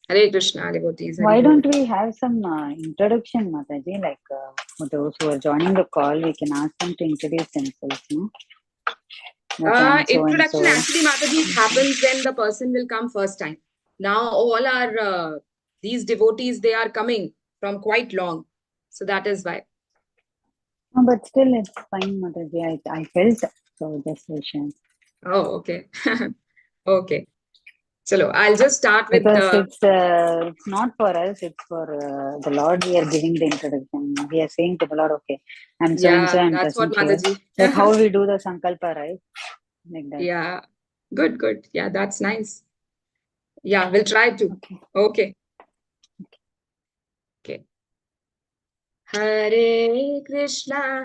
Hare Krishna, devotees. Why Hari Bol. don't we have some introduction, Mataji? Like for those who are joining the call, we can ask them to introduce themselves. No? That I'm so and Introduction so. actually, Mataji, happens when the person will come first time. Now all our these devotees, they are coming from quite long, so that is why. No, but still, it's fine, Mataji. I felt so. Just vision. Oh, okay. Okay. Chalo, I'll just start with Because it's not for us, it's for the Lord. We are giving the introduction. We are saying to the Lord, okay, I'm so and so, yeah, I'm that's what present here. Mataji. Like how we do the sankalpa, right? Like that. Yeah, good, good. Yeah, that's nice. Yeah, we'll try to. Okay. Okay. Okay. Hare Krishna,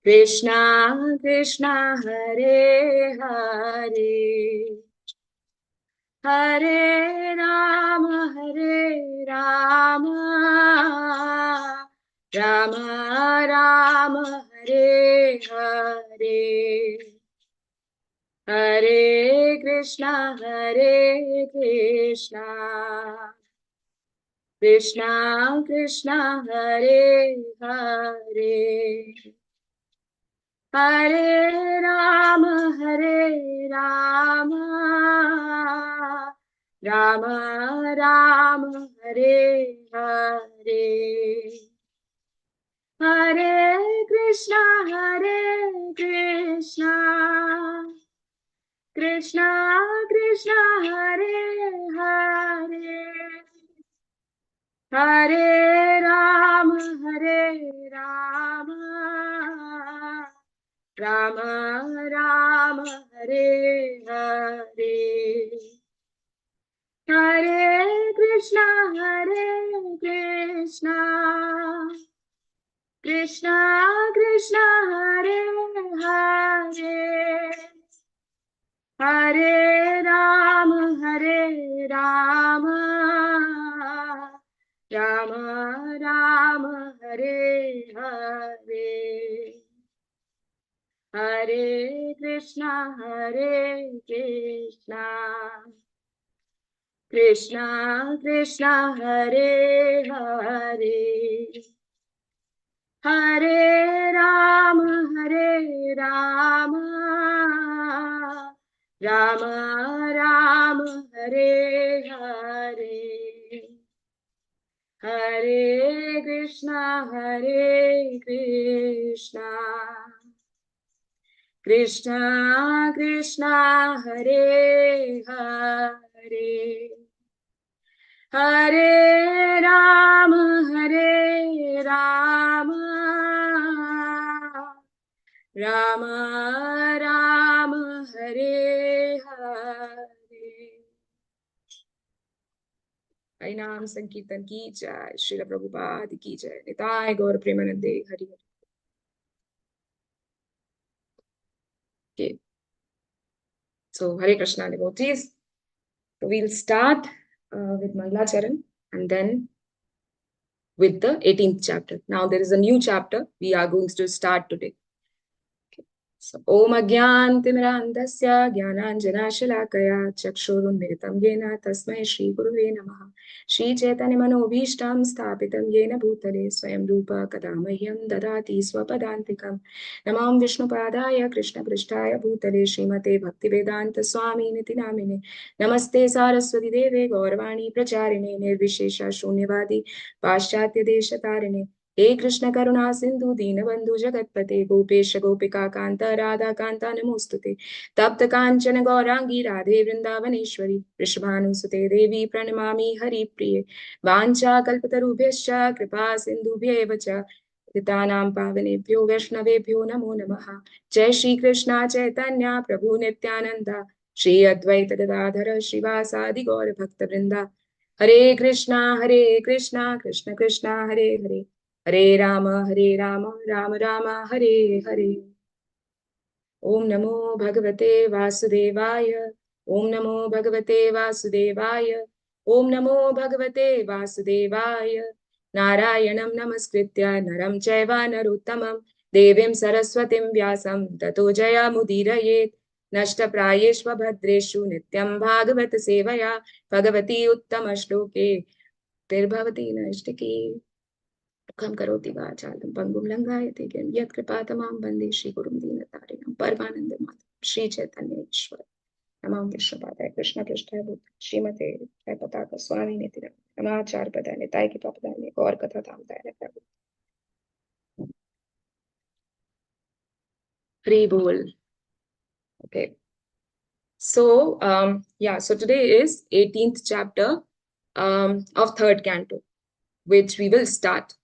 Krishna Krishna, Hare Hare, Hare Rama, Rama Rama, Hare Hare, Hare Krishna, Krishna Krishna, Hare Hare, Hare Rama, Rama Rama, Hare Hare, Hare Krishna, Krishna Krishna, Hare Hare, Hare Rama, Rama Rama, Hare Hare, Hare Krishna, Krishna Krishna, Hare Hare, Hare Rama, Rama Rama, Hare Hare, Hare Krishna, Krishna Krishna, Hare Hare, Hare Rama, Rama Rama, Hare Hare, Hare Krishna, Krishna Krishna, Hare Hare, Hare Rama, Rama Rama, Hare Hare. Harinam Sankirtan ki jai, Srila Prabhupada ki jai, Nitai Gaur Premanande, Hari. Okay. So Hare Krishna devotees. So we'll start with Mangalacharan and then with the 18th chapter. Now there is a new chapter we are going to start today. Om Ajnanatimirandasya Jnananjanashalakaya Chakshurunmilitam Yena Tasmai Shri Gurave Namaha. Shri Chaitanya Manobhishtam Sthapitam Yena Bhutale Swayam Rupa Kadamahyam Dadati Swapadantikam. Namam Vishnupadaya Krishna Prishtaya Bhutale Srimate Bhaktivedanta Swami Niti Namine. Namaste Saraswati Deve Gauravani Pracharine Nirvishesha Shunyavadi Paschatya Deshatarine. हे कृष्ण करुणा सिंधु दीनबंधु जगतपते गोपेश गोपिका कांत राधा कांता नमोस्तुते तप्त कांचन गौरांगी राधे वृंदावनेश्वरी वृषभानुसुते देवी प्रणमामि हरिप्रिये वाञ्छा कल्पतरुभ्यश्च कृपा सिन्धुभ्येव च पतितानां पावनेभ्यो वैष्णवेभ्यो नमो नमः। जय श्री कृष्ण चैतन्य प्रभु नित्यानंद श्री अद्वैत गदाधर श्रीवासादि गौर भक्तवृंदा। हरे कृष्णा कृष्ण कृष्ण हरे हरे, हरे राम राम राम हरे हरे। ओम नमो भगवते वासुदेवाय, ओम नमो भगवते वासुदेवाय, ओम नमो भगवते वासुदेवाय। नारायणं नमस्कृत्य नरं चैव नरोत्तमं देवीं सरस्वतीं व्यासं ततो जयमुदीरयेत्। नष्टप्रायेष्व भद्रेषु नित्यं भागवत सेवया भगवती उत्तम श्लोके तिर्भवती नैष्टिकी दुःखं करोति वाचालं पङ्गुं लङ्घयते गिरिं यत्कृपातमां वन्दे श्रीगुरुं दीनतारिणं परमानन्दमाधवं श्रीचैतन्येश्वर नमो कृष्णपादाय कृष्णपृष्ठाय श्रीमते जयपताका स्वामिनेति नमाचार्य पदाय निताय की पदाय गौर कथा धामताय हरि बोल. Okay. So, so today is 18th chapter of third canto, which we will start.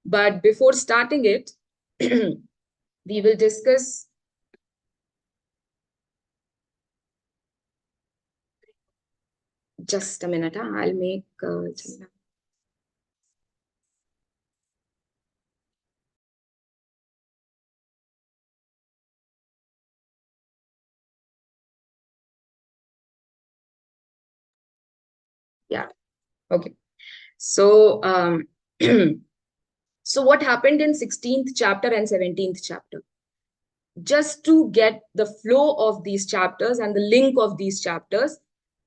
But before starting it, we will discuss just a minute. I'll make yeah. Okay. So, so what happened in 16th chapter and 17th chapter? Just to get the flow of these chapters and the link of these chapters,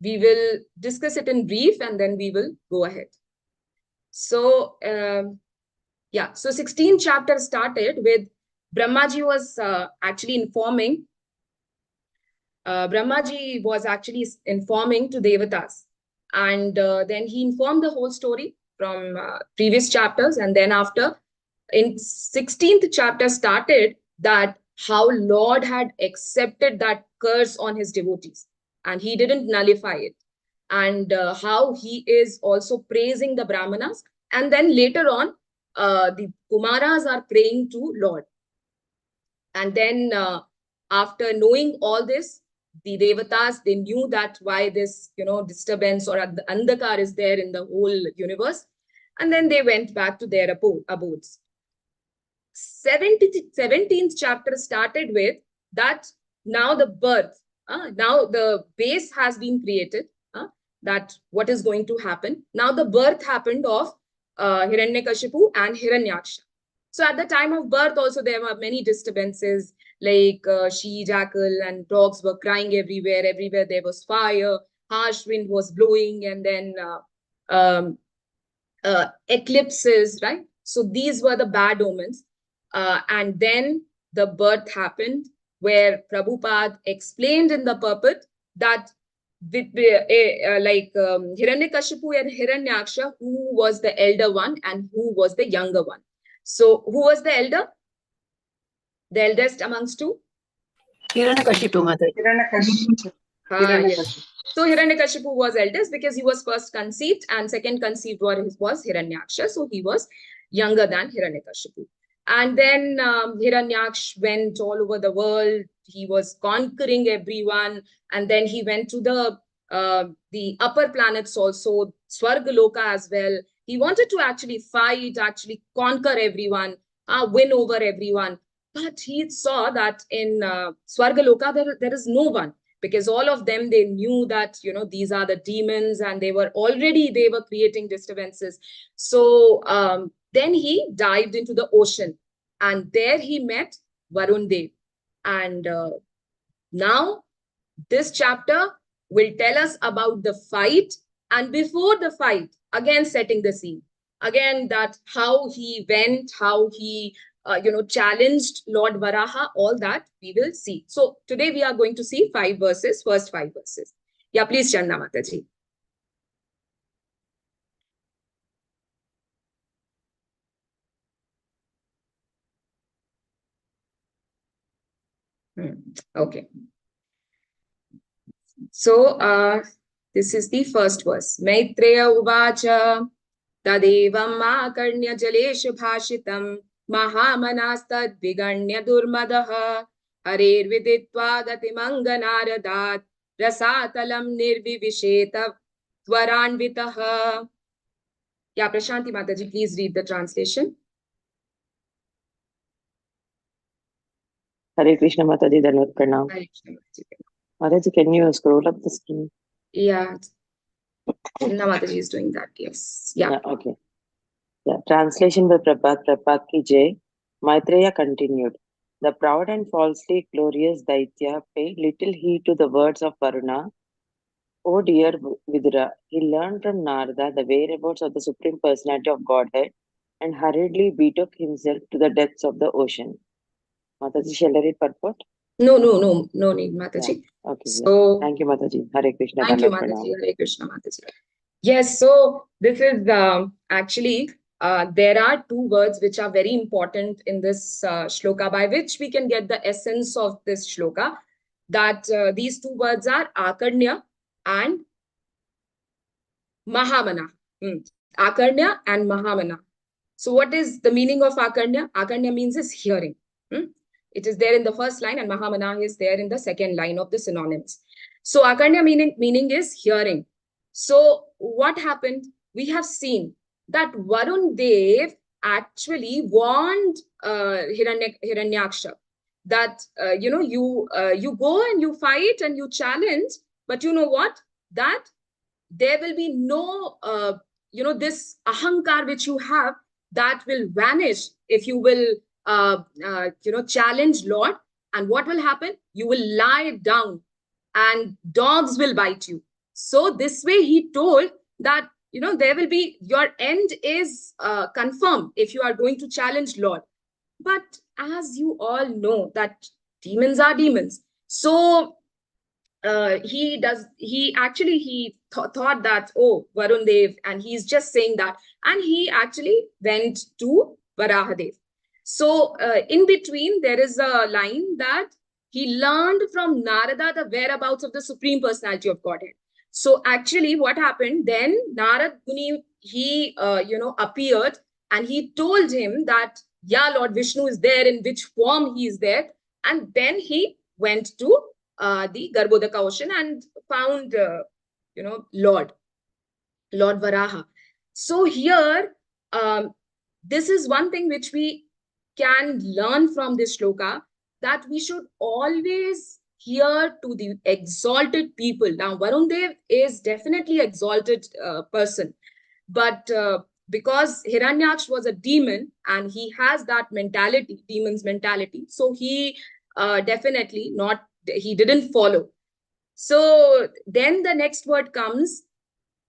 we will discuss it in brief and then we will go ahead. So, so 16th chapter started with Brahmaji was actually informing to Devatas. And then he informed the whole story from previous chapters. And then after, in 16th chapter started that how Lord had accepted that curse on his devotees. And he didn't nullify it. And how he is also praising the Brahmanas. And then later on, the Kumaras are praying to Lord. And then after knowing all this, the Devatas, they knew that why this, disturbance or andhakar is there in the whole universe. And then they went back to their abodes. 17th chapter started with that now the birth, now the base has been created, that what is going to happen. Now the birth happened of Hiranyakashipu and Hiranyaksha. So at the time of birth also there were many disturbances, like she, jackal and dogs were crying everywhere. Everywhere there was fire, harsh wind was blowing, and then eclipses, right? So these were the bad omens. And then the birth happened where Prabhupada explained in the purport that Hiranyakashipu and Hiranyaksha, who was the elder one and who was the younger one. So who was the elder? The eldest amongst two? Hiranyakashipu, Mother. Yes. So Hiranyakashipu was eldest because he was first conceived, and second conceived was Hiranyaksha. So he was younger than Hiranyakashipu. And then Hiranyaksha went all over the world. He was conquering everyone. And then he went to the upper planets also, Swargaloka as well. He wanted to actually fight, actually conquer everyone, win over everyone. But he saw that in Swargaloka, there is no one, because all of them, they knew that, these are the demons and they were creating disturbances. So then he dived into the ocean and there he met Varun Dev. And now this chapter will tell us about the fight, and before the fight, again setting the scene. Again, that how he went, how he challenged Lord Varaha, all that we will see. So today we are going to see first 5 verses. Yeah, please, Channa Mataji. Okay. So this is the first verse. Maitreya Uvacha Tadevam Akarnya Jaleshu Bhashitam Mahamanastad Viganya Durmadaha Harer Viditva Gatimanganaраdat Rasatalam Nirvivisheta Tvaranvitaha. Yeah, Prashanti Mataji, please read the translation. Hare Krishna, Mataji, Dhanvat Pranam. Hare Krishna Mataji. Mataji, can you scroll up the screen? Yeah. Chinna Mataji is doing that, yes. Yeah. Okay. Yeah, translation by Prabhat ki Jai. Maitreya continued. The proud and falsely glorious Daitya paid little heed to the words of Varuna. Oh dear Vidura, he learned from Narada the whereabouts of the Supreme Personality of Godhead and hurriedly betook himself to the depths of the ocean. Mataji, shall I read purport? No need, Mataji. Yeah. Okay, yeah. So Thank you, Mataji. Hare Krishna. thank you, Dandavat Mataji. Pranam. Hare Krishna, Mataji. Yes, so this is actually, there are two words which are very important in this shloka, by which we can get the essence of this shloka. That these two words are Akarnya and Mahamana. Akarnya and Mahamana. So what is the meaning of Akarnya? Akarnya means is hearing. It is there in the first line, and Mahamana is there in the second line of the synonyms. So Akarnya meaning is hearing. So what happened? We have seen that Varun Dev actually warned Hiranyaksha that you go and you fight and you challenge, but you know what? That there will be no this ahankar which you have, that will vanish if you will challenge Lord. And what will happen? You will lie down and dogs will bite you. So this way he told that there will be, your end is confirmed if you are going to challenge Lord. But as you all know that demons are demons, so he thought that, oh, Varun Dev, and he's just saying that, and he actually went to Varahadev. So in between there is a line that he learned from Narada the whereabouts of the Supreme Personality of Godhead. So actually what happened then, Narad Muni, he appeared and he told him that, yeah, Lord Vishnu is there, in which form he is there. And then he went to the Garbhodaka ocean and found Lord Varaha. So here this is one thing which we can learn from this shloka, that we should always hear to the exalted people. Now Varun Dev is definitely exalted person, but because Hiranyaksh was a demon and he has that mentality, demon's mentality, so he definitely not, he didn't follow. So then the next word comes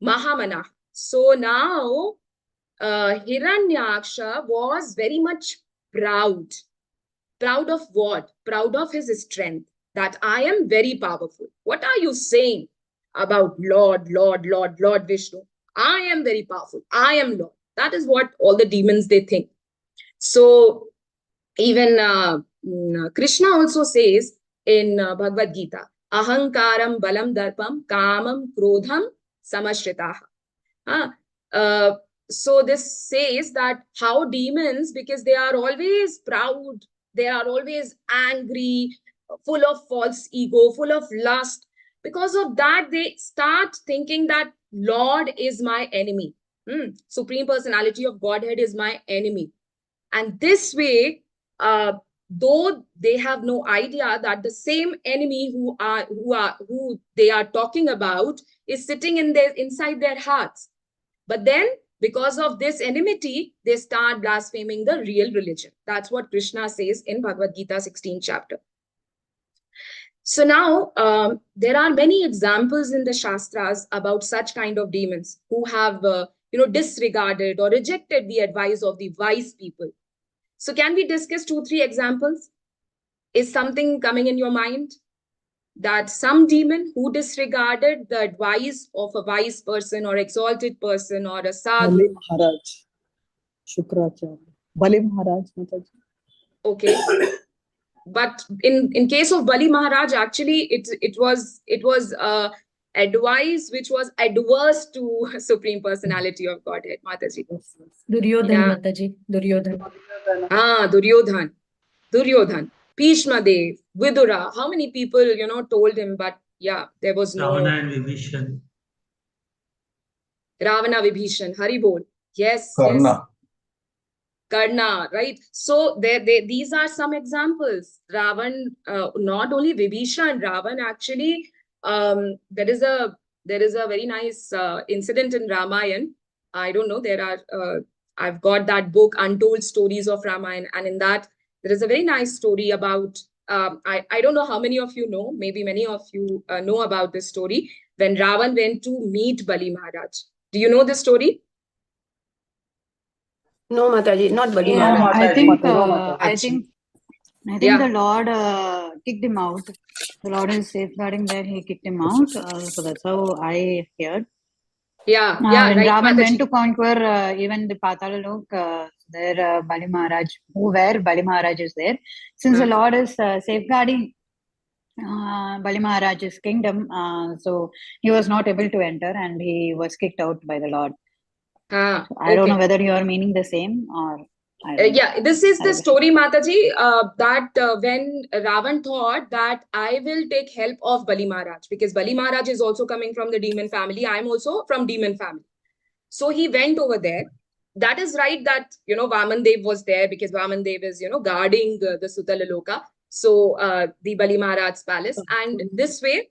Mahamana. So now Hiranyaksha was very much proud. Proud of what? Proud of his strength, that I am very powerful. What are you saying about Lord Vishnu? I am very powerful. I am Lord. That is what all the demons, they think. So even Krishna also says in Bhagavad Gita, ahankaram balam darpam kamam krodham samashritaha. So this says that how demons, because they are always proud, they are always angry, full of false ego, full of lust. Because of that, they start thinking that Lord is my enemy. Supreme Personality of Godhead is my enemy. And this way, though they have no idea that the same enemy who they are talking about is sitting inside their hearts. But then, because of this enmity, they start blaspheming the real religion. That's what Krishna says in Bhagavad Gita 16th chapter. So now, there are many examples in the Shastras about such kind of demons who have disregarded or rejected the advice of the wise people. So can we discuss 2-3 examples? Is something coming in your mind? That some demon who disregarded the advice of a wise person or exalted person or a sadhu. Bali Maharaj, Shukracharya. Bali Maharaj, Mataji. Okay. But in case of Bali Maharaj, actually it was advice which was adverse to Supreme Personality of Godhead, Mataji. Yes, yes. Duryodhan, Yeah. Mataji. Duryodhan. Duryodhan, Bhishma Dev, Vidura. How many people, told him, but yeah, there was no. Ravana and Vibhishan. Ravana, Vibhishan, Haribol. Yes, Karna. yes. Karna, right? So these are some examples. Ravan, not only Vibhishan, Ravan actually, there is a very nice incident in Ramayana. I don't know, there are, I've got that book, Untold Stories of Ramayana, and in that there is a very nice story about, I don't know how many of you know, maybe many of you know about this story, when Ravan went to meet Bali Maharaj. Do you know this story? No, Mataji, not Bali Yeah, Maharaj. I think No, Mataji. I think Yeah. the Lord kicked him out. The Lord is safeguarding that he kicked him out. So that's how I heard. Yeah, When right, Ravan Mataji. went to conquer even the Patala Lok, there Bali Maharaj, where Bali Maharaj is there, since the Lord is safeguarding Bali Maharaj's kingdom, so he was not able to enter and he was kicked out by the Lord. So I don't know whether you are meaning the same or I don't know. Yeah, this is the story, Mataji, that when Ravan thought that I will take help of Bali Maharaj, because Bali Maharaj is also coming from the demon family. I'm also from demon family. So he went over there. That is right that, Vaman Dev was there, because Vaman Dev is, guarding the Sutalaloka. So the Bali Maharaj's palace. And this way,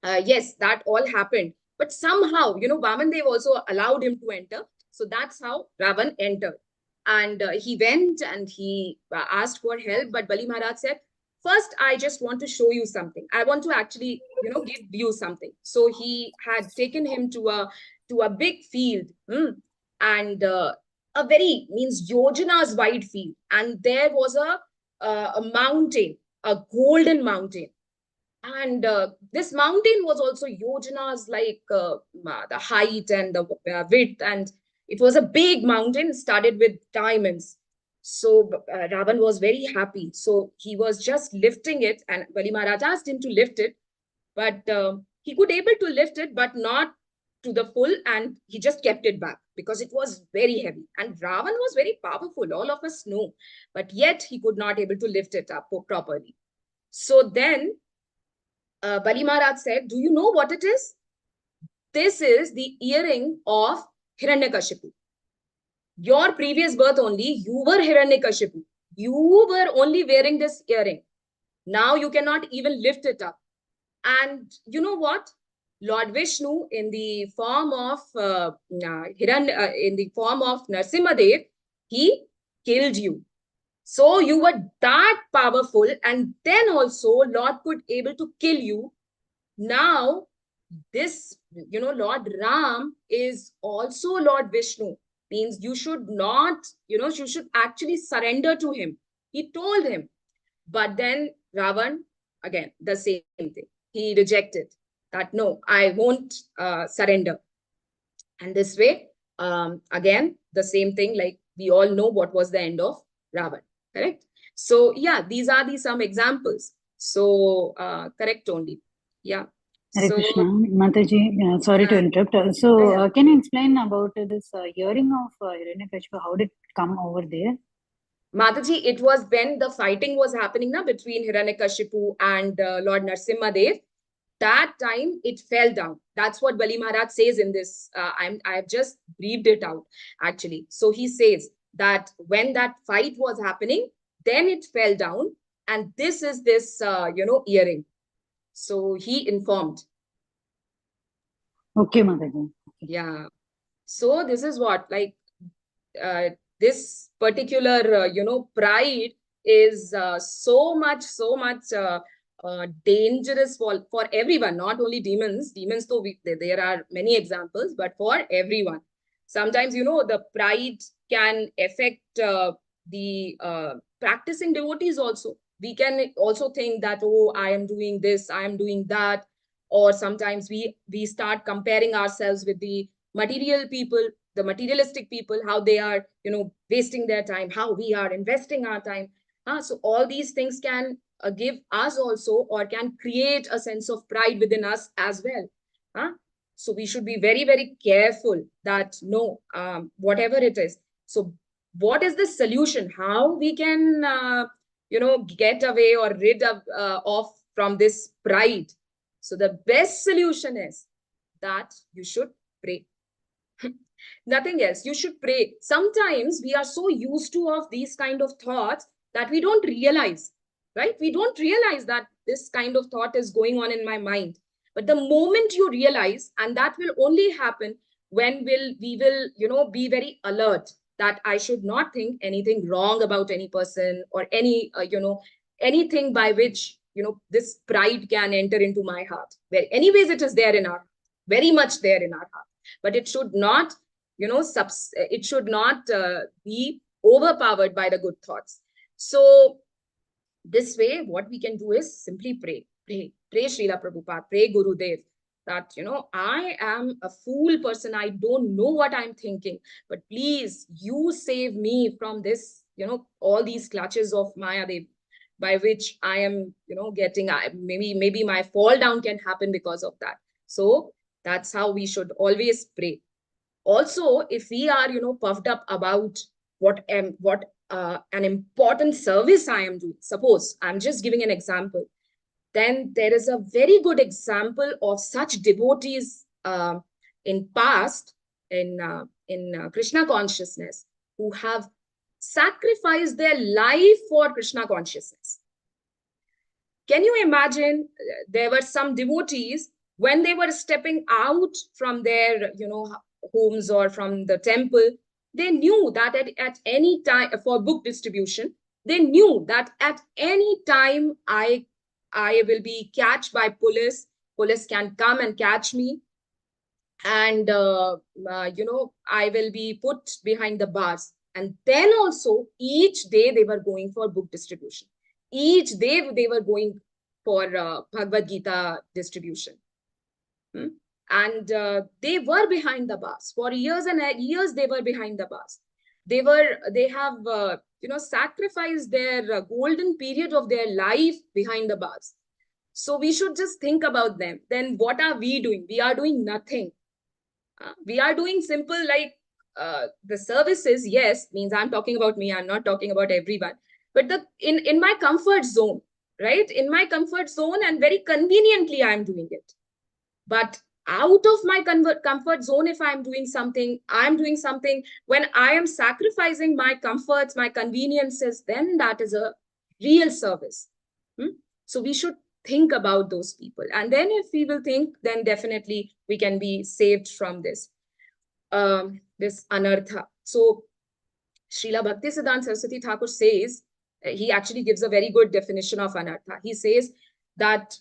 yes, that all happened. But somehow, Vaman Dev also allowed him to enter. So that's how Ravan entered. And he went and he asked for help. But Bali Maharaj said, first, I just want to show you something. I want to actually, give you something. So he had taken him to a big field, and a very, means yojanas wide field. And there was a mountain, a golden mountain. And this mountain was also yojanas, like the height and the width, and it was a big mountain studded with diamonds. So Ravan was very happy. So he was just lifting it, and Bali Maharaj asked him to lift it, but he could able to lift it, but not to the full, and he just kept it back because it was very heavy. And Ravan was very powerful, all of us know, but yet he could not able to lift it up properly. So then Bali Maharaj said, do you know what it is? This is the earring of Hiranyakashipu. Your previous birth only, you were Hiranyakashipu. You were only wearing this earring. Now you cannot even lift it up. And you know what? Lord Vishnu, in the form of in the form of Narsimhadev, he killed you. So you were that powerful, and then also Lord could able to kill you. Now this, Lord Ram is also Lord Vishnu, means you should not, you should actually surrender to him. He told him. But then Ravan, again, the same thing. He rejected that, no, I won't surrender. And this way, again, the same thing, like we all know what was the end of Ravan, correct? So yeah, these are the some examples. So correct only. Yeah. Hare So, Krishna. Mataji, sorry to interrupt. So, can you explain about this hearing of Hiranyakashipu? How did it come over there? Mataji, it was when the fighting was happening now between Hiranyakashipu and Lord Narsimhadev. That time it fell down. That's what Bali Maharaj says in this. I've just briefed it out actually. So he says that when that fight was happening, then it fell down, and this is this earring. So he informed. Okay, Mataji. Yeah. So this is what, like, this particular, pride is so much dangerous for everyone, not only demons. Demons, though there are many examples, but for everyone. Sometimes, the pride can affect the practicing devotees also. We can also think that, oh, I am doing this, I am doing that. Or sometimes we start comparing ourselves with the material people, the materialistic people, how they are, wasting their time, how we are investing our time. So all these things can give us also, or can create a sense of pride within us as well. So we should be very, very careful that no, whatever it is. So what is the solution? How we can, get away or rid of from this pride? So the best solution is that you should pray. Nothing else. You should pray. Sometimes we are so used to of these kind of thoughts that we don't realize, right? We don't realize that this kind of thought is going on in my mind. But the moment you realize, and that will only happen when we will, be very alert. that I should not think anything wrong about any person or any, anything by which, this pride can enter into my heart. Where anyways it is there in our, very much there in our heart, but it should not, it should not be overpowered by the good thoughts. So this way, what we can do is simply pray, pray Srila Prabhupada, pray Gurudev, that, I am a fool person. I don't know what I'm thinking, but please, you save me from this, all these clutches of Mayadev, by which I am, getting, maybe my fall down can happen because of that. So that's how we should always pray. Also, if we are, puffed up about what an important service I am doing, suppose I'm just giving an example, then there is a very good example of such devotees in past, in Krishna consciousness, who have sacrificed their life for Krishna consciousness. Can you imagine? There were some devotees, when they were stepping out from their, homes or from the temple, they knew that at any time, for book distribution, they knew that at any time I will be catched by police. Police can come and catch me, and I will be put behind the bars. And then also each day they were going for book distribution. Each day they were going for Bhagavad Gita distribution. And they were behind the bars for years and years. They were behind the bars. They have sacrificed their golden period of their life behind the bars. So we should just think about them. Then what are we doing? We are doing nothing. We are doing simple, like the services. Yes, means I'm talking about me. I'm not talking about everyone. But in my comfort zone, right? In my comfort zone, and very conveniently I'm doing it. But out of my comfort zone, if I'm doing something when I am sacrificing my comforts, my conveniences, then that is a real service. So we should think about those people. And then if we will think, then definitely we can be saved from this anartha. So Srila Bhaktisiddhanta Saraswati Thakur says, he actually gives a very good definition of anartha. He says that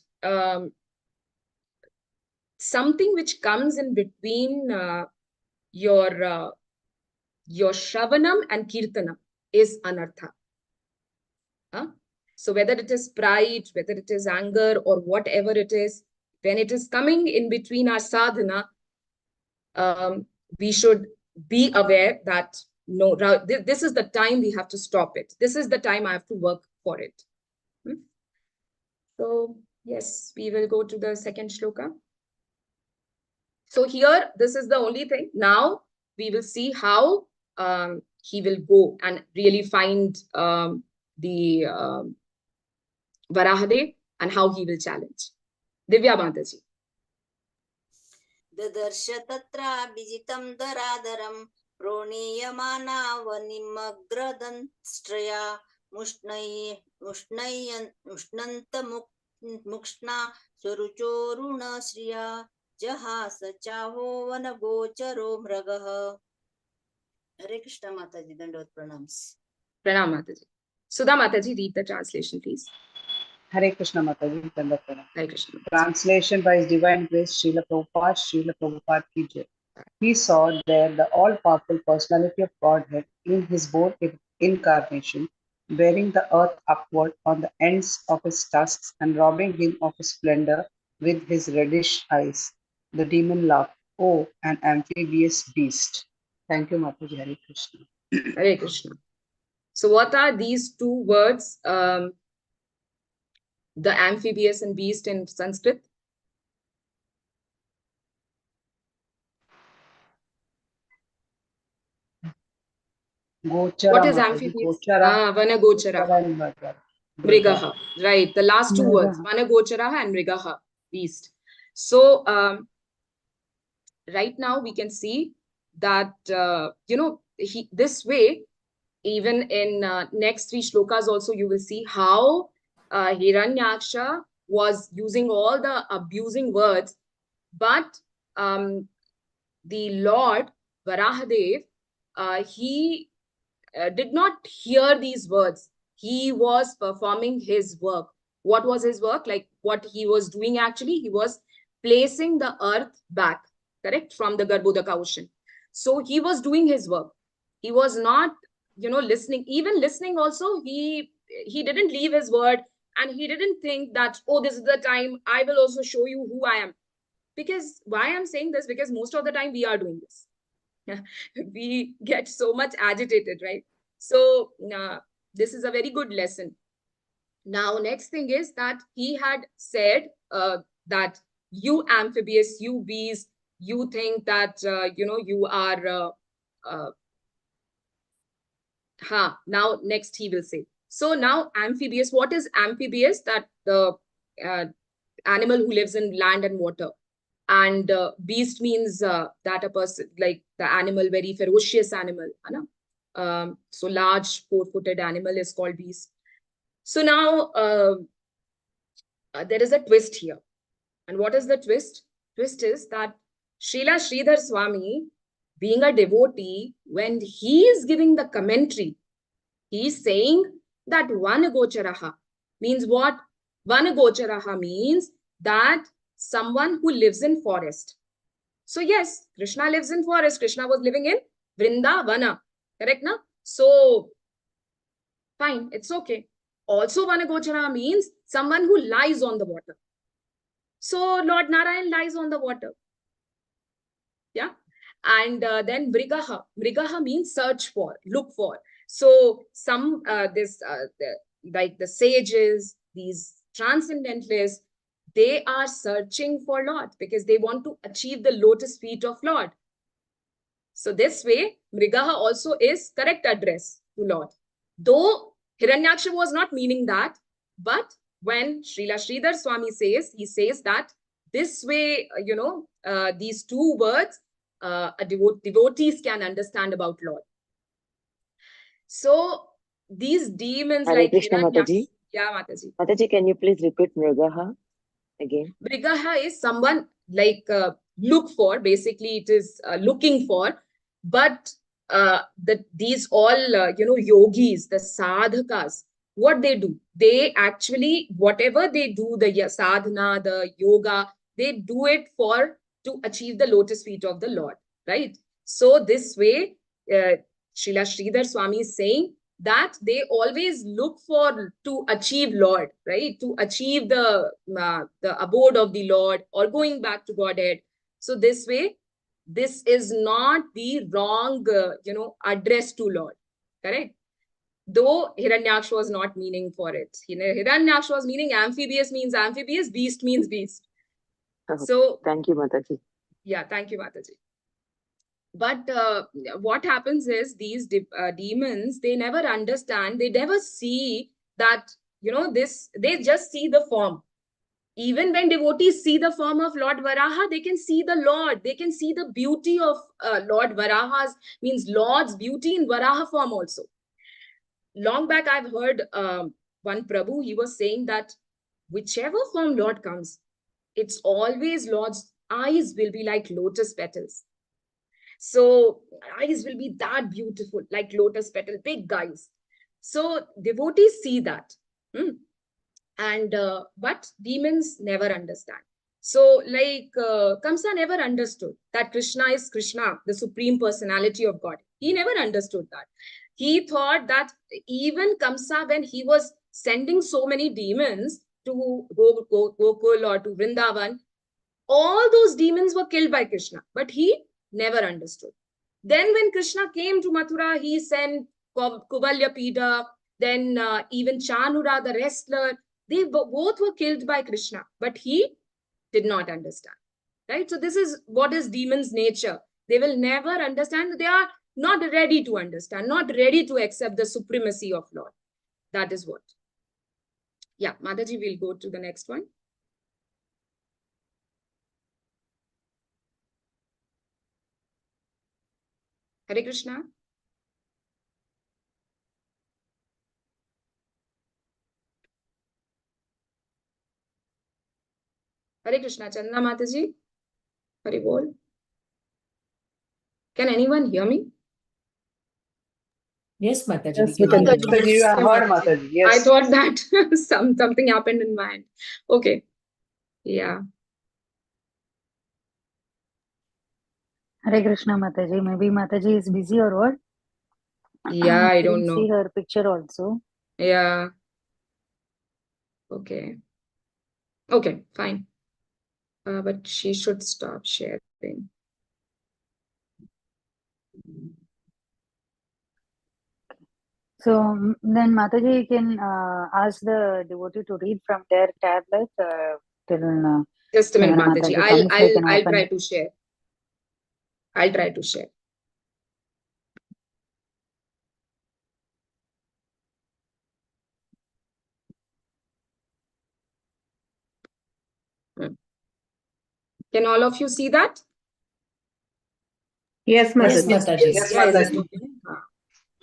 something which comes in between your shravanam and kirtanam is anartha. So whether it is pride, whether it is anger, or whatever it is, when it is coming in between our sadhana, we should be aware that no, this is the time we have to stop it. This is the time I have to work for it. So yes, we will go to the second shloka. So here, this is the only thing. Now we will see how he will go and really find the Varahadev and how he will challenge. Divya Mataji. ददर्श तत्राभिजितं दरादरं प्रोणीयमानावनिमग्रदंष्ट्रया मुष्णन्तमुक्ष्णा स्वरुचोरुणश्रिया जहास चाहो वनगोचरो मृगः. हरे कृष्ण माताजी, दंडवत प्रणाम्स. Pranam Mataji. Sudha Mataji, read the translation, please. Hare Krishna Mataji, Dandavat. Hare Krishna. Translation by His Divine Grace, Srila Prabhupada ki jai. He saw there the all-powerful personality of Godhead in his both incarnation, bearing the earth upward on the ends of his tusks and robbing him of his splendor with his reddish eyes. The demon laughed, "Oh, an amphibious beast." Thank you, Mataji. Hare Krishna. Hare Krishna. So what are these two words? The amphibious and beast in Sanskrit? Gochara, What is Mataji. amphibious? Gochara. Vanagochara. Mrigaha. Right. The last two words. Vanagochara and Mrigaha. Beast. So right now we can see that, this way, even in next three shlokas also, you will see how Hiranyaksha was using all the abusing words, but the Lord Varahadev he did not hear these words. He was performing his work. What was his work? Like what he was doing actually, he was placing the earth back, correct, from the Garbhodaka ocean. So he was doing his work. He was not, listening. Even listening also, he didn't leave his word, and he didn't think that, oh, this is the time I will also show you who I am. Because why I'm saying this, because most of the time we are doing this. We get so much agitated, right? So this is a very good lesson. Now, next thing is that he had said that you amphibious, you bees, you think that, you are, now next he will say. So now amphibious, what is amphibious? That the animal who lives in land and water. And beast means that a person, like the animal, very ferocious animal. So large 4-footed animal is called beast. So now there is a twist here. And what is the twist? Twist is that Srila Sridhar Swami, being a devotee, when he is giving the commentary, he is saying that Vanagocharaha means what? Vanagocharaha means that someone who lives in forest. So yes, Krishna lives in forest. Krishna was living in Vrindavana. Correct, na? So fine, it's okay. Also, Vanagochara means someone who lies on the water. So Lord Narayan lies on the water. Yeah. And then Mrigaha. Mrigaha means search for, look for. So some like the sages, these transcendentalists, they are searching for Lord because they want to achieve the lotus feet of Lord. So this way, Mrigaha also is correct address to Lord. Though Hiranyaksha was not meaning that, but when Srila Sridhar Swami says, he says that this way, these two words, devotees can understand about Lord. So these demons Hare like Krishna, Hiranyaksha. Mataji. Yeah, Mataji. Mataji, can you please repeat Mrigaha again? Mrigaha is someone like look for, basically it is looking for, but these all, yogis, the sadhakas, what they do, they actually, whatever they do, the sadhana, the yoga, they do it to achieve the lotus feet of the Lord, right? So this way, Srila Sridhar Swami is saying that they always look for to achieve Lord, right? To achieve the abode of the Lord or going back to Godhead. So this way, this is not the wrong, address to Lord, correct? Though Hiranyaksha was not meaning for it. Hiranyaksha was meaning amphibious means amphibious, beast means beast. So thank you, Mataji. Yeah, thank you, Mataji. But what happens is these demons, they never understand, they never see that, they just see the form. Even when devotees see the form of Lord Varaha, they can see the Lord, they can see the beauty of Lord Varaha's, means Lord's beauty in Varaha form also. Long back, I've heard one Prabhu, he was saying that whichever form Lord comes, it's always Lord's eyes will be like lotus petals. So eyes will be that beautiful, like lotus petal, big eyes. So devotees see that. And but demons never understand. So like Kamsa never understood that Krishna is Krishna, the supreme personality of God. He never understood that. He thought that even Kamsa, when he was sending so many demons to Gokul or to Vrindavan, all those demons were killed by Krishna, but he never understood. Then when Krishna came to Mathura, he sent Kubalyapida, then even Chanura, the wrestler, they both were killed by Krishna, but he did not understand. Right? So this is what is demons' nature. They will never understand. They are not ready to understand, not ready to accept the supremacy of Lord. That is what. Yeah, Mataji, we'll go to the next one. Hare Krishna. Hare Krishna. Chandna Mataji. Hare Bol. Can anyone hear me? Yes, Mataji. Yes, we can Mataji. hear Mataji, you have heard Mataji. I Yes. thought that something happened in my end. Okay. Yeah. Hare Krishna, Mataji. Maybe Mataji is busy or what? Yeah, I don't Couldn't see know. her picture also. Yeah. Okay. Okay, fine. But she should stop sharing. So then Mataji can ask the devotee to read from their tablet till Just a minute, whenever Mataji. Mataji comes, they can I'll open. try to share. I'll try to share. Can all of you see that? Yes, Yes, Mataji. Mataji. Yes, Yeah, is it Mataji. okay?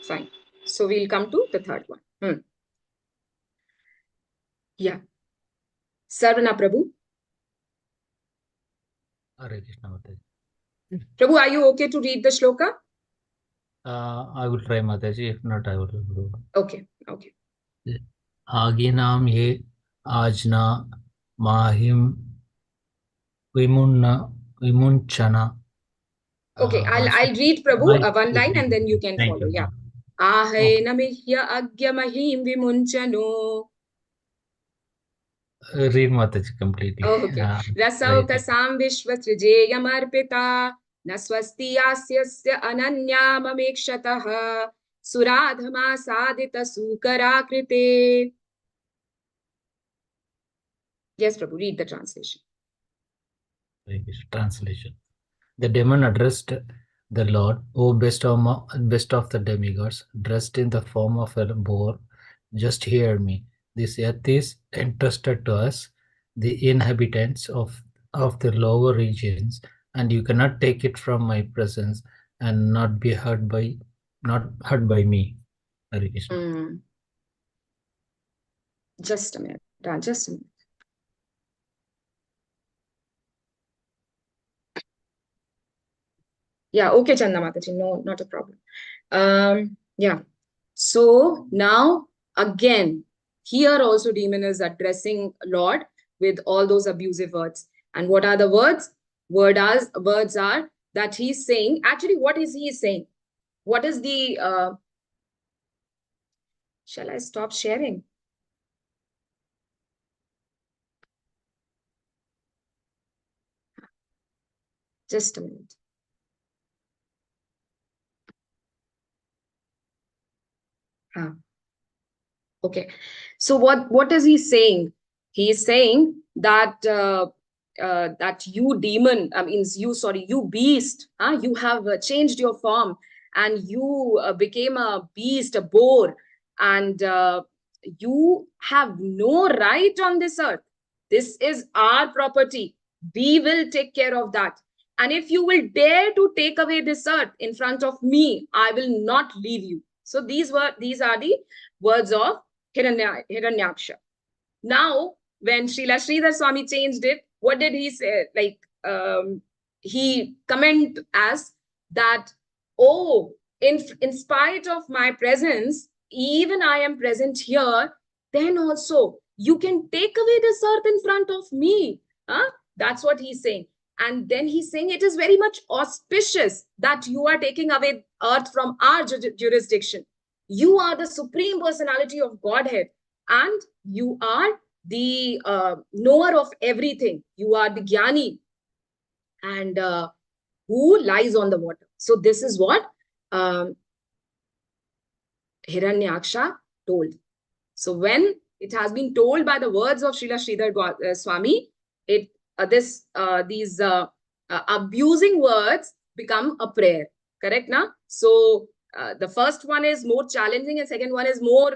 Fine. So we'll come to the third one. Yeah. Sarvana Prabhu. Hare Krishna Mataji. Prabhu, are you okay to read the shloka? I will try Mataji. If not, I will do. Okay. Okay. Aginam ye ajna mahim vimunchana. Okay, I'll read Prabhu one line and then you can Thank follow. you. Yeah. Okay. Ahainamihya agyamahim vimunchano. Read Mataji completely. Okay. Rasau kasam vishvasrijeyamarpita naswasti yasyasya ananyamamekshataha suradhama sadita sukarakrite. Yes, Prabhu, read the translation. Translation. The demon addressed the Lord, O best of the demigods, dressed in the form of a boar. Just hear me. This earth is entrusted to us, the inhabitants of the lower regions, and you cannot take it from my presence and not hurt by me. Hare Krishna. Just a minute. Just a minute. Yeah, okay, Chanda Mataji. No, not a problem. Yeah. So now again, here also demon is addressing Lord with all those abusive words. And what are the words? Words are that he's saying, actually, what is he saying? What is the, shall I stop sharing? Just a minute. Okay. So what is he saying? He is saying that that you demon, you beast, you have changed your form and you became a beast, a boar, and you have no right on this earth. This is our property. We will take care of that. And if you will dare to take away this earth in front of me, I will not leave you. So these are the words of Hiranyaksha. Now, when Srila Sridhar Swami changed it, what did he say? He comment as that, oh, in spite of my presence, even I am present here, then also you can take away this earth in front of me. Huh? That's what he's saying. And then he's saying it is very much auspicious that you are taking away earth from our jurisdiction. You are the Supreme Personality of Godhead, and you are the knower of everything. You are the Jnani, and who lies on the water. So this is what Hiranyaksha told. So when it has been told by the words of Srila Sridhar Swami, these abusing words become a prayer. Correct, na? So the first one is more challenging and second one is more,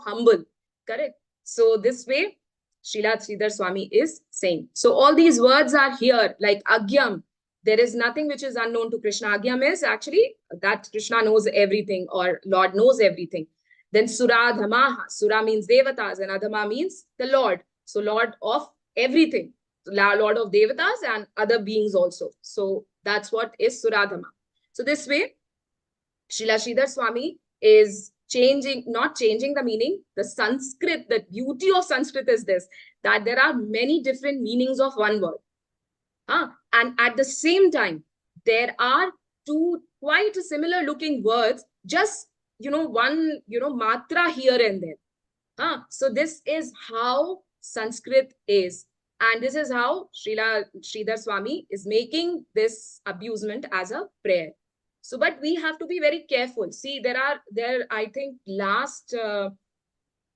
humble. Correct. So this way, Srila Sridhar Swami is saying. So all these words are here, like Agyam. There is nothing which is unknown to Krishna. Agyam is actually that Krishna knows everything or Lord knows everything. Then Suradhamaha. Sura means Devatas and Adhama means the Lord. So Lord of everything. Lord of Devatas and other beings also. So that's what is Suradhama. So this way, Srila Sridhar Swami is not changing the meaning. The Sanskrit, the beauty of Sanskrit is this, that there are many different meanings of one word. And at the same time, there are two quite similar looking words, just, one, matra here and there. So this is how Sanskrit is. And this is how Sridhar Swami is making this abusement as a prayer. So, but we have to be very careful. See, I think last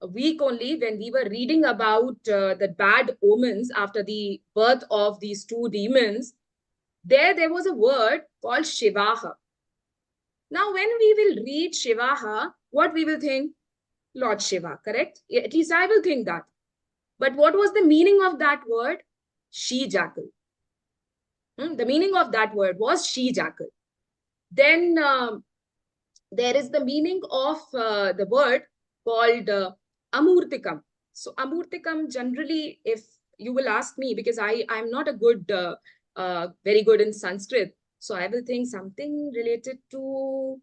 week only, when we were reading about the bad omens after the birth of these two demons, there was a word called Shivaha. Now, when we will read Shivaha, what we will think? Lord Shiva, correct? At least I will think that. But what was the meaning of that word? She-jackal. The meaning of that word was she-jackal. Then there is the meaning of the word called amurtikam. So amurtikam, generally, if you will ask me, because I'm not a very good in Sanskrit, so I will think something related to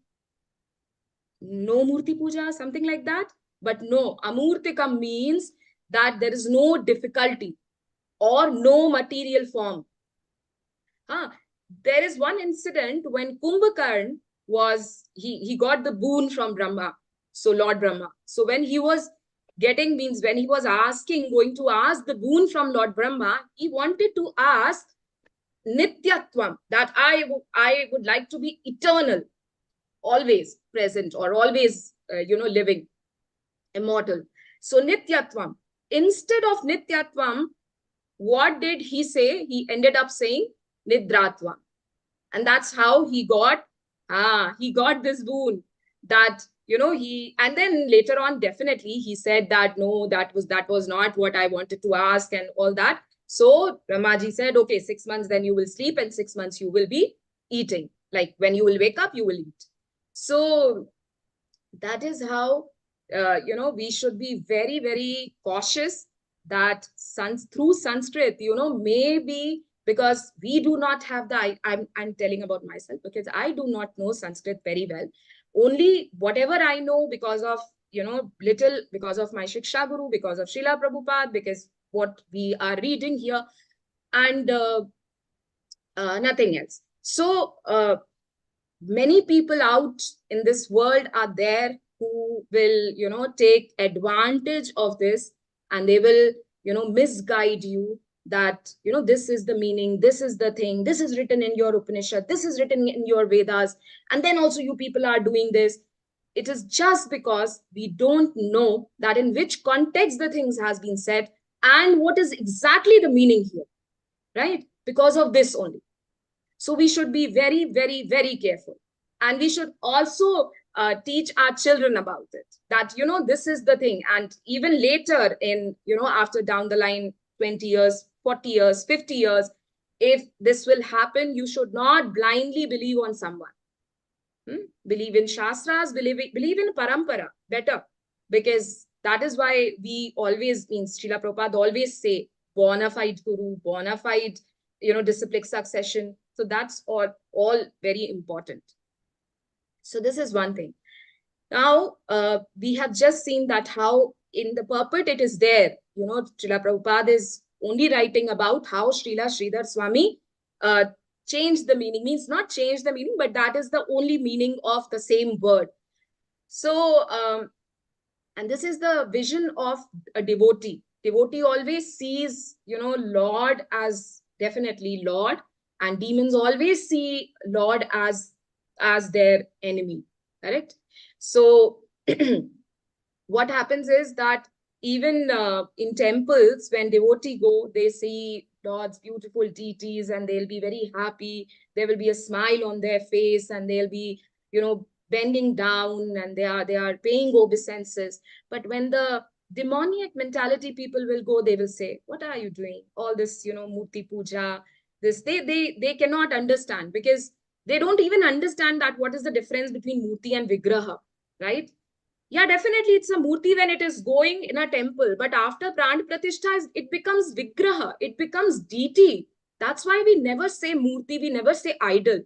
no murti puja, something like that. But no, amurtikam means that there is no difficulty or no material form. There is one incident when Kumbhakarn he got the boon from Brahma, so Lord Brahma. So when he was going to ask the boon from Lord Brahma, he wanted to ask Nityatvam, that I would like to be eternal, always present, or always, living, immortal. So Nityatvam. Instead of Nityatvam, what did he say? He ended up saying Nidratvam. And that's how he got this boon, that, and then later on, definitely he said that, no, that was not what I wanted to ask and all that. So Brahmaji said, okay, 6 months, then you will sleep, and 6 months you will be eating. Like when you will wake up, you will eat. So that is how, we should be very, very cautious that through Sanskrit, maybe, because we do not have I'm telling about myself, because I do not know Sanskrit very well. Only whatever I know because of, because of my Shiksha Guru, because of Srila Prabhupada, because what we are reading here, and nothing else. So many people out in this world are there who will, take advantage of this, and they will, misguide you that, this is the meaning, this is the thing, this is written in your Upanishad, this is written in your Vedas, and then also you people are doing this. It is just because we don't know that in which context the things has been said and what is exactly the meaning here, right? Because of this only. So we should be very, very, very careful. And we should also teach our children about it, that, this is the thing. And even later in, after down the line, 20 years, 40 years, 50 years, if this will happen, you should not blindly believe on someone. Believe in Shastras, believe in Parampara better. Because that is why we always, Srila Prabhupada always say, bona fide guru, bona fide, disciplic succession. So that's all very important. So this is one thing. Now, we have just seen that how in the purport it is there. Srila Prabhupada is only writing about how Srila Sridhar Swami changed the meaning. Means not change the meaning, but that is the only meaning of the same word. So, and this is the vision of a devotee. Devotee always sees, Lord as definitely Lord, and demons always see Lord as their enemy, correct? So what happens is that even in temples, when devotees go, they see Lord's beautiful deities, and they'll be very happy. There will be a smile on their face, and they'll be, bending down, and they are paying obeisances. But when the demoniac mentality people will go, they will say, what are you doing? All this, murti puja, this, they cannot understand, because they don't even understand that what is the difference between murti and vigraha, right? Yeah, definitely it's a murti when it is going in a temple, but after Pran Pratishtha, it becomes vigraha, it becomes deity. That's why we never say murti, we never say idol,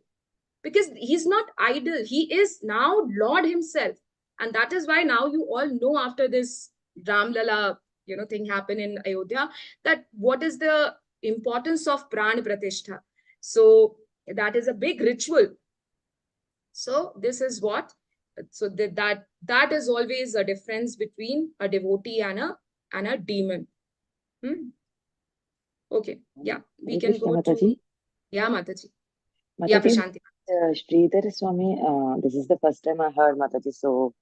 because he's not idol, he is now Lord himself. And that is why now you all know, after this Ram Lala, thing happened in Ayodhya, that what is the importance of Pran Pratishtha. So that is a big ritual. So this is what, so that is always a difference between a devotee and a demon. Okay, yeah, we can go to, yeah, Mataji. Yeah, Prashanti. Sridhar Swami, this is the first time I heard Mataji, so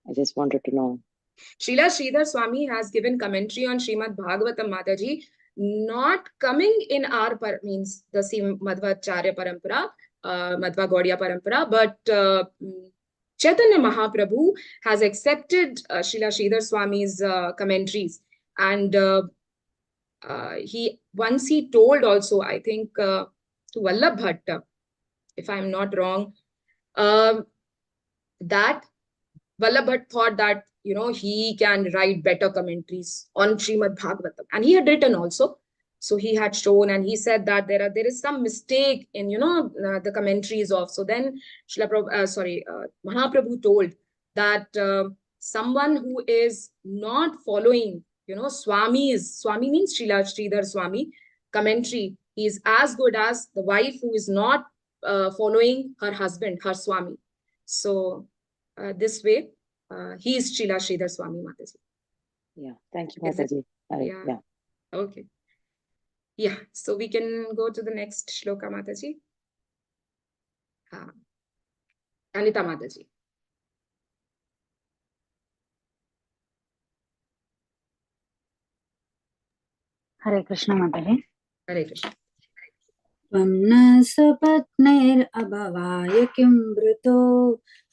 I just wanted to know. Srila Sridhar Swami has given commentary on Shrimad Bhagavatam, Mataji, not coming in our means the same Madhvacharya Parampara, Madhva Gaudiya Parampara, but Chaitanya Mahaprabhu has accepted Srila Sridhar Swami's commentaries, and he told also, I think, to Vallabh Bhatta, if I'm not wrong, that Vallabh Bhatt thought that, he can write better commentaries on Srimad Bhagavatam. And he had written also. So he had shown, and he said that there is some mistake in, the commentaries of. So then Mahaprabhu told that someone who is not following, Swami means Sridhar Swami commentary, he is as good as the wife who is not following her husband, her Swami. So this way, he is Srila Sridhar Swami, Mataji. Yeah, thank you, Mataji. Yeah. Okay. Yeah, so we can go to the next shloka, Mataji. Anita Mataji. Hare Krishna, Mataji. Hare Krishna. त्वं न सपत्नैरभवाय किं वृतो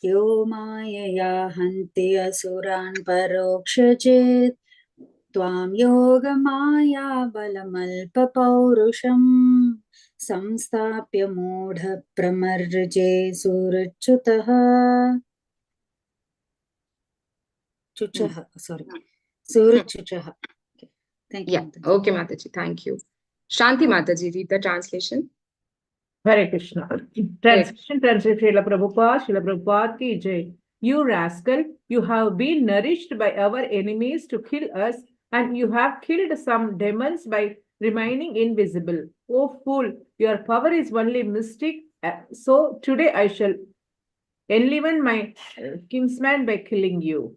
यो मायया हन्ति असुरान् परोक्षचेत् त्वां योगमाया बलमल्पपौरुषं संस्थाप्य मूढप्रमर्जे सुरच्युतः सुरच्युतः. Thank you. Yeah, Mataji. Okay, Mataji, thank you. Shanti Mataji, read the translation. Hare Krishna. Translation, Srila Prabhupada ki jai. You rascal, you have been nourished by our enemies to kill us, and you have killed some demons by remaining invisible. Oh fool, your power is only mystic. So today I shall enliven my kinsman by killing you.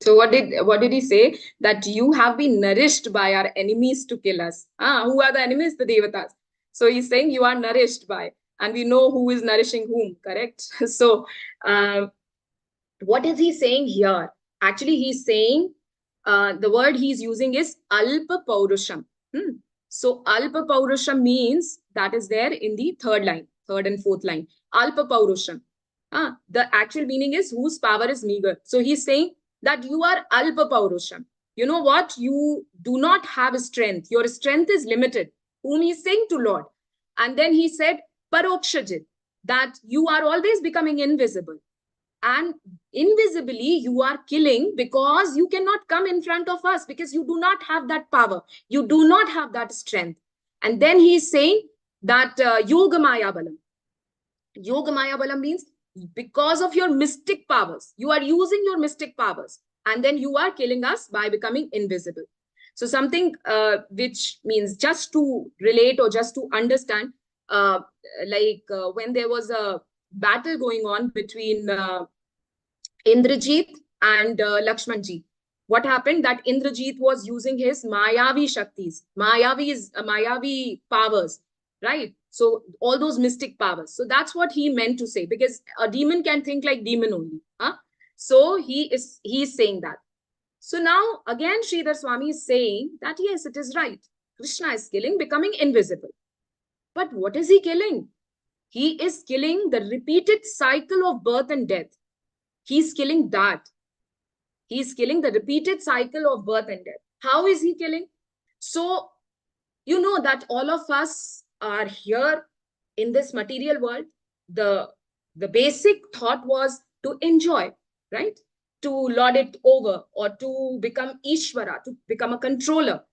So what did he say? That you have been nourished by our enemies to kill us. Who are the enemies? The Devatas. So he's saying you are nourished by, and we know who is nourishing whom, correct? So what is he saying here? Actually, he's saying the word he's using is alpa paurusham. So alpa paurusham means, that is there in the third and fourth line. Alpa paurusham. The actual meaning is whose power is meager. So he's saying that you are alpa paurusham. You know what? You do not have strength. Your strength is limited. Whom he's saying? To Lord. And then he said, parokshajit, that you are always becoming invisible. And invisibly you are killing, because you cannot come in front of us, because you do not have that power. You do not have that strength. And then he's saying that yogamaya balam. Yogamaya balam means because of your mystic powers, you are using your mystic powers, and then you are killing us by becoming invisible. So something which means, just to relate or just to understand, when there was a battle going on between Indrajit and Lakshmanji. What happened? That Indrajit was using his Mayavi Shaktis, Mayavi powers, right? So all those mystic powers. So that's what he meant to say, because a demon can think like demon only. So he is saying that. So now again Sridhar Swami is saying that yes, it is right. Krishna is killing, becoming invisible. But what is he killing? He is killing the repeated cycle of birth and death. He's killing that. He's killing the repeated cycle of birth and death. How is he killing? So, you know that all of us are here in this material world. The basic thought was to enjoy, right? To lord it over, or to become Ishvara, to become a controller.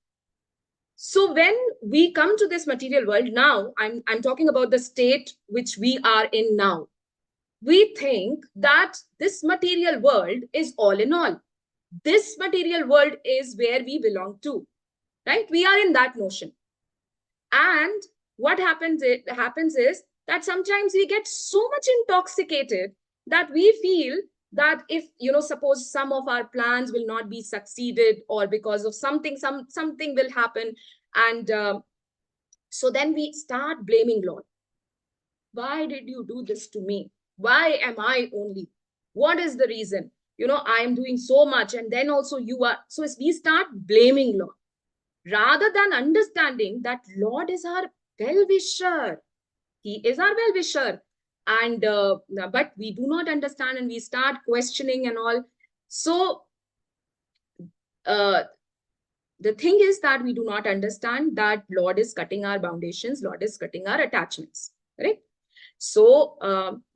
So when we come to this material world now, I'm talking about the state which we are in now. we think that this material world is all in all. This material world is where we belong to, right? We are in that notion. And what happens is that sometimes we get so much intoxicated that we feel that if, suppose some of our plans will not be succeeded, or because of something will happen, and so then we start blaming Lord. Why did you do this to me? Why am I only? What is the reason? I am doing so much, and then also you are. So we start blaming Lord, rather than understanding that Lord is our well-wisher. He is our well-wisher. And but we do not understand, and we start questioning and all. So the thing is that we do not understand that Lord is cutting our foundations, Lord is cutting our attachments, right? So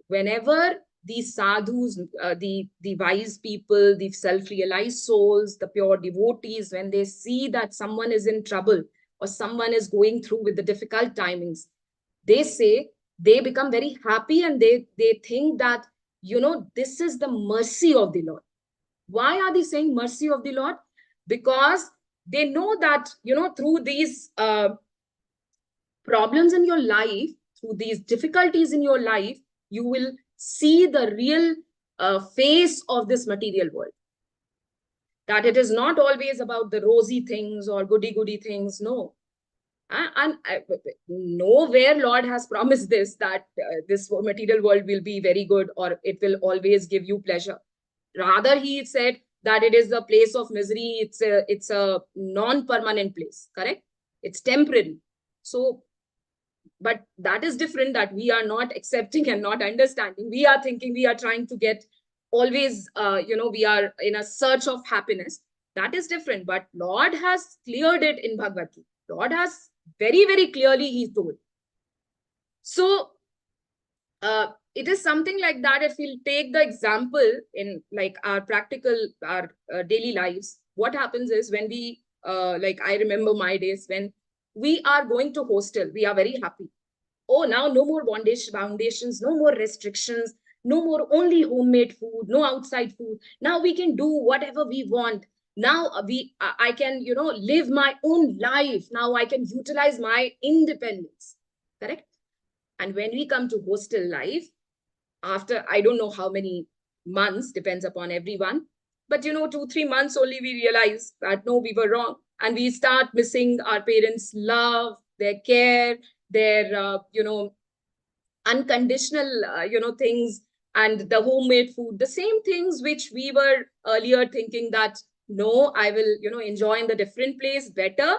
whenever these sadhus, the wise people, the self-realized souls, the pure devotees, when they see that someone is in trouble or someone is going through with the difficult timings, they become very happy, and they think that, this is the mercy of the Lord. Why are they saying mercy of the Lord? Because they know that, through these problems in your life, through these difficulties in your life, you will see the real face of this material world. That it is not always about the rosy things or goody things. No. And nowhere Lord has promised this, that this material world will be very good or it will always give you pleasure. Rather, he said that it is a place of misery. It's a non-permanent place, correct? It's temporary. So, but that is different, that we are not accepting and not understanding. We are thinking we are trying to get always, we are in a search of happiness. That is different. But Lord has cleared it in Bhagavad Gita. Lord has very clearly, he told. So it is something like that. If we'll take the example in like our practical, our daily lives, what happens is when we, like I remember my days when we are going to hostel, we are very happy. Oh, now no more foundations, no more restrictions, no more only homemade food, no outside food. Now we can do whatever we want. Now I can, live my own life. Now I can utilize my independence. Correct? And when we come to hostel life, after I don't know how many months, depends upon everyone, but 2-3 months only, we realize that no, we were wrong, and we start missing our parents' love, their care, their unconditional things, and the homemade food, the same things which we were earlier thinking that no, I will enjoy in the different place better.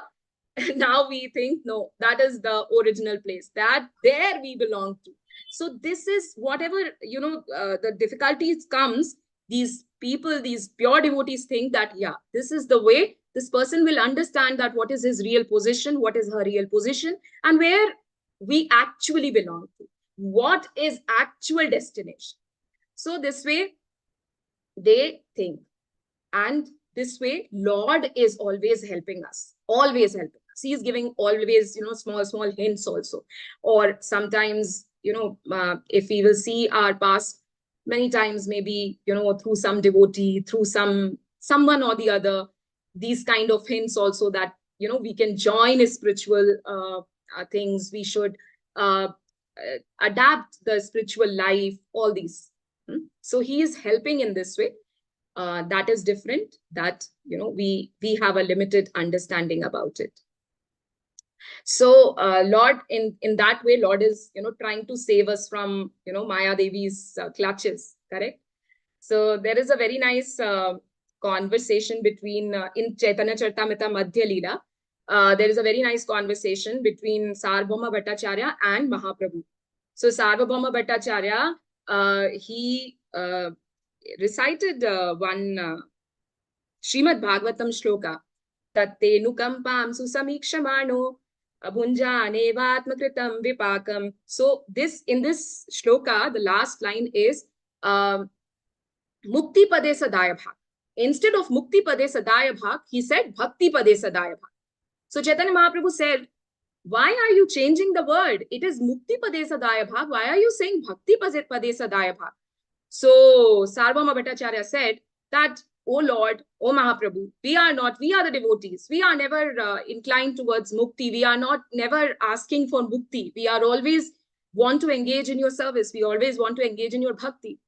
Now we think no, that is the original place, that there we belong to. So this is whatever the difficulties comes, these people, these pure devotees think that yeah, this is the way. This person will understand that what is his real position, what is her real position, and where we actually belong to, what is actual destination. So this way they think, and this way Lord is always helping us, always helping us. He is giving always small hints also. Or sometimes if we will see our past, many times maybe through some devotee, through someone or the other, these kind of hints also, that we can join spiritual things, we should adapt the spiritual life, all these. So he is helping in this way. That is different, that we have a limited understanding about it. So Lord, in that way, Lord is trying to save us from Maya Devi's clutches, correct? So there is a very nice conversation between in Chaitanya Charitamrita Madhya Leela. There is a very nice conversation between Sarvabhauma Bhattacharya and Mahaprabhu. So Sarvabhauma Bhattacharya, he recited one Shrimad Bhagavatam shloka, Tatte nukampam susamikshmano abhunjane vatmakritam vipakam. So in this shloka, the last line is Mukti Pade Sadaya Bhag. Instead of Mukti Pade Sadaya Bhag, he said Bhakti Pade Sadaya Bhag. So Chaitanya Mahaprabhu said why are you changing the word? It is Mukti Pade Sadaya Bhag. Why are you saying Bhakti Pade Sadaya Bhag? So Sarvabhauma Bhattacharya said that, oh Lord, oh Mahaprabhu, we are the devotees. We are never inclined towards mukti. We are never asking for mukti. We are always want to engage in your service. We always want to engage in your bhakti.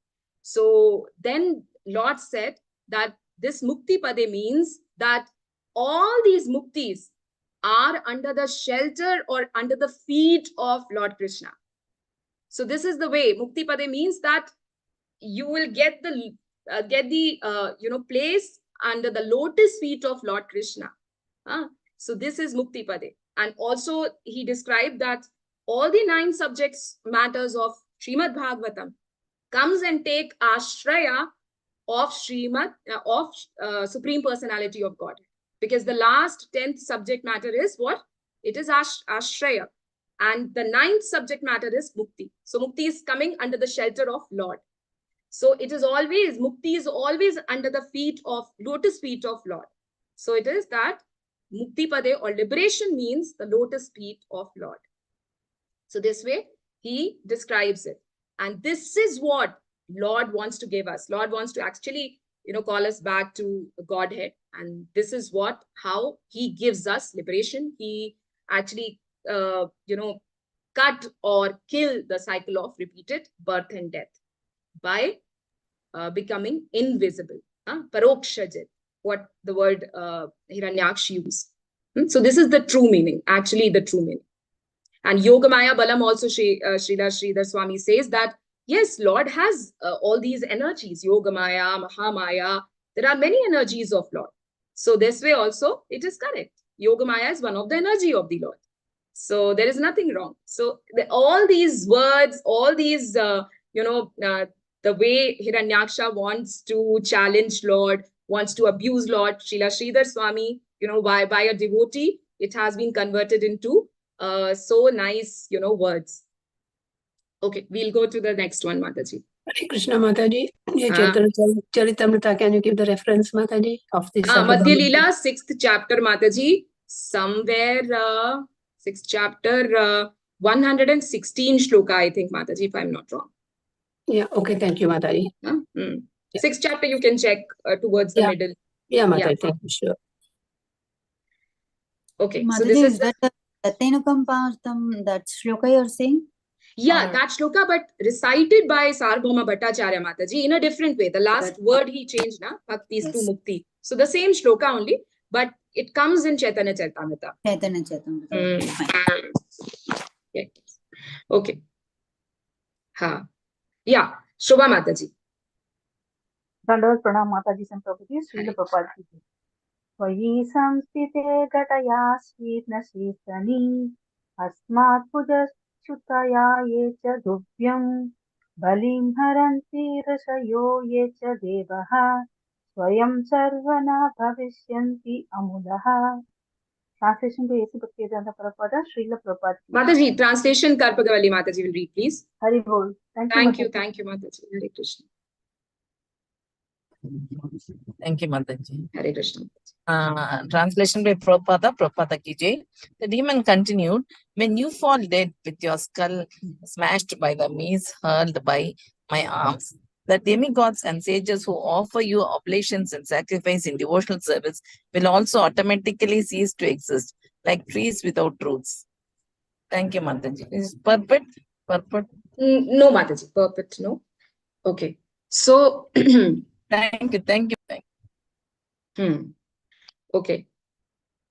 So then Lord said that this mukti pade means that all these muktis are under the shelter or under the feet of Lord Krishna. So this is the way. Mukti pade means that you will get the place under the lotus feet of Lord Krishna. So this is Mukti Pade. And also he described that all the 9 subjects matters of Shrimad Bhagavatam comes and take ashraya of Supreme Personality of God. Because the last 10th subject matter is what? It is ashraya. And the 9th subject matter is mukti. So mukti is coming under the shelter of Lord. So it is always, mukti is always under the lotus feet of Lord. So it is that mukti pade or liberation means the lotus feet of Lord. So this way he describes it. And this is what Lord wants to give us. Lord wants to actually, call us back to Godhead. And this is how he gives us liberation. He actually, cut or kill the cycle of repeated birth and death by becoming invisible. Parokshajit, what the word Hiranyaksh used. So this is the true meaning, actually the true meaning. And Yogamaya Balam also, Srila Sridhar Swami says that, yes, Lord has all these energies, Yogamaya, Mahamaya. There are many energies of Lord. So this way also, it is correct. Yogamaya is one of the energy of the Lord. So there is nothing wrong. So all these words, all these, the way Hiranyaksha wants to challenge Lord, wants to abuse Lord, Srila Sridhar Swami, by a devotee, it has been converted into so nice, words. Okay, we'll go to the next one, Mataji. Hare Krishna, Mataji. Chaitanya Charitamrita, can you give the reference, Mataji, of this? Madhya Leela, 6th chapter, Mataji. Somewhere, 6th chapter, 116 shloka, I think, Mataji, if I'm not wrong. Yeah, okay, thank you, Mataji. 6th chapter, you can check towards the middle. Yeah, Mataji, thank you, sure. Okay, Mataji, so this is that Tatenukampartam, that shloka you're saying? Yeah, that shloka, but recited by Sarvabhauma Bhattacharya, Mataji, in a different way. The last word he changed, bhakti to mukti. So the same shloka only, but it comes in Chaitanya Charitamrita. Chaitanya Charitamrita. Yeah. Okay. Yeah, Shobha Mataji. Dandavad Pranam Mataji and Prabhuji, Srila Prabhupada ki jai. Vayi samstite gataya sweetna sweetani asmat pujas chutaya yecha dubhyam balim haranti rasayo yecha devaha swayam sarvana bhavishyanti amudaha. Translation to A.C. Bhaktivedanta Prabhupada, Srila Prabhupada. Mataji, translation Karpagavali Mataji will read, please. Hari Bol. Thank you, Mataji. Hare Krishna. Thank you, Mataji. Hare Krishna. Translation by Prabhupada ki jai. The demon continued, when you fall dead with your skull smashed by the mace hurled by my arms, the demigods and sages who offer you oblations and sacrifice in devotional service will also automatically cease to exist, like trees without roots. Thank you, Mataji. Is it purport? No, Mataji. Purport, no. Okay. So, Thank you. Okay.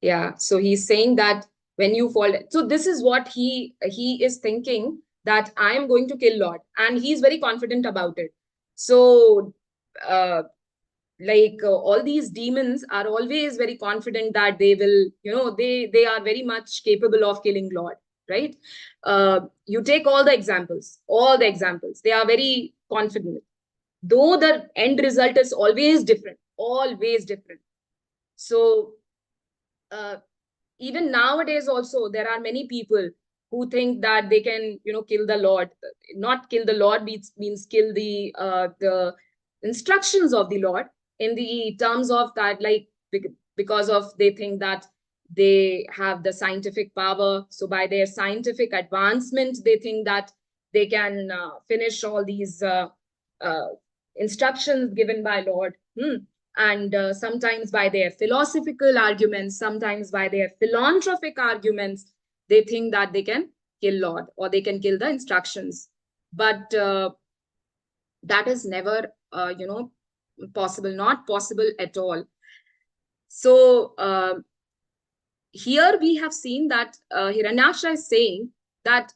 Yeah. So he's saying that when you fall, so this is what he is thinking, that I am going to kill Lord, and he's very confident about it. So, all these demons are always very confident that they will, they are very much capable of killing Lord, right? You take all the examples, they are very confident, though the end result is always different. So even nowadays also, there are many people who think that they can, kill the Lord. Not kill the Lord means kill the instructions of the Lord, in the terms of that, like, because of they think that, they have the scientific power. So by their scientific advancement, they think that they can finish all these instructions given by Lord. And sometimes by their philosophical arguments, sometimes by their philanthropic arguments, they think that they can kill Lord or they can kill the instructions. But that is never, possible, not possible at all. So here we have seen that Hiranyaksha is saying that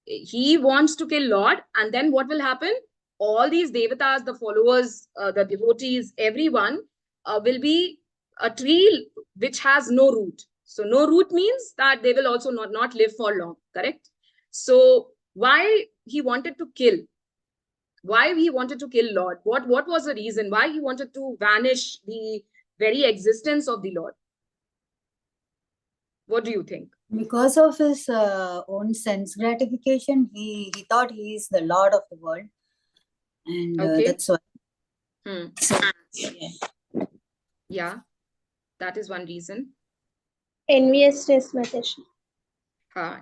he wants to kill Lord, and then what will happen? All these devatas, the followers, the devotees, everyone will be a tree which has no root. So no root means that they will also not live for long, correct? So why he wanted to kill? Why he wanted to kill Lord? What was the reason? Why he wanted to vanish the very existence of the Lord? What do you think? Because of his own sense gratification, he thought he is the Lord of the world. And that's why. So, yeah, that is one reason. Enviousness, Mataji.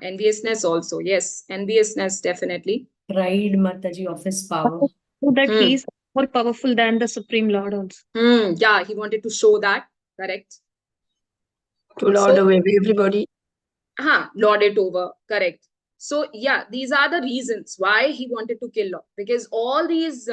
Enviousness also. Yes, enviousness definitely. Pride, Mataji, of his power. So that he is more powerful than the Supreme Lord also. Yeah, he wanted to show that. Correct. To lord over everybody. Lord it over. Correct. So yeah, these are the reasons why he wanted to kill Lord. Because all these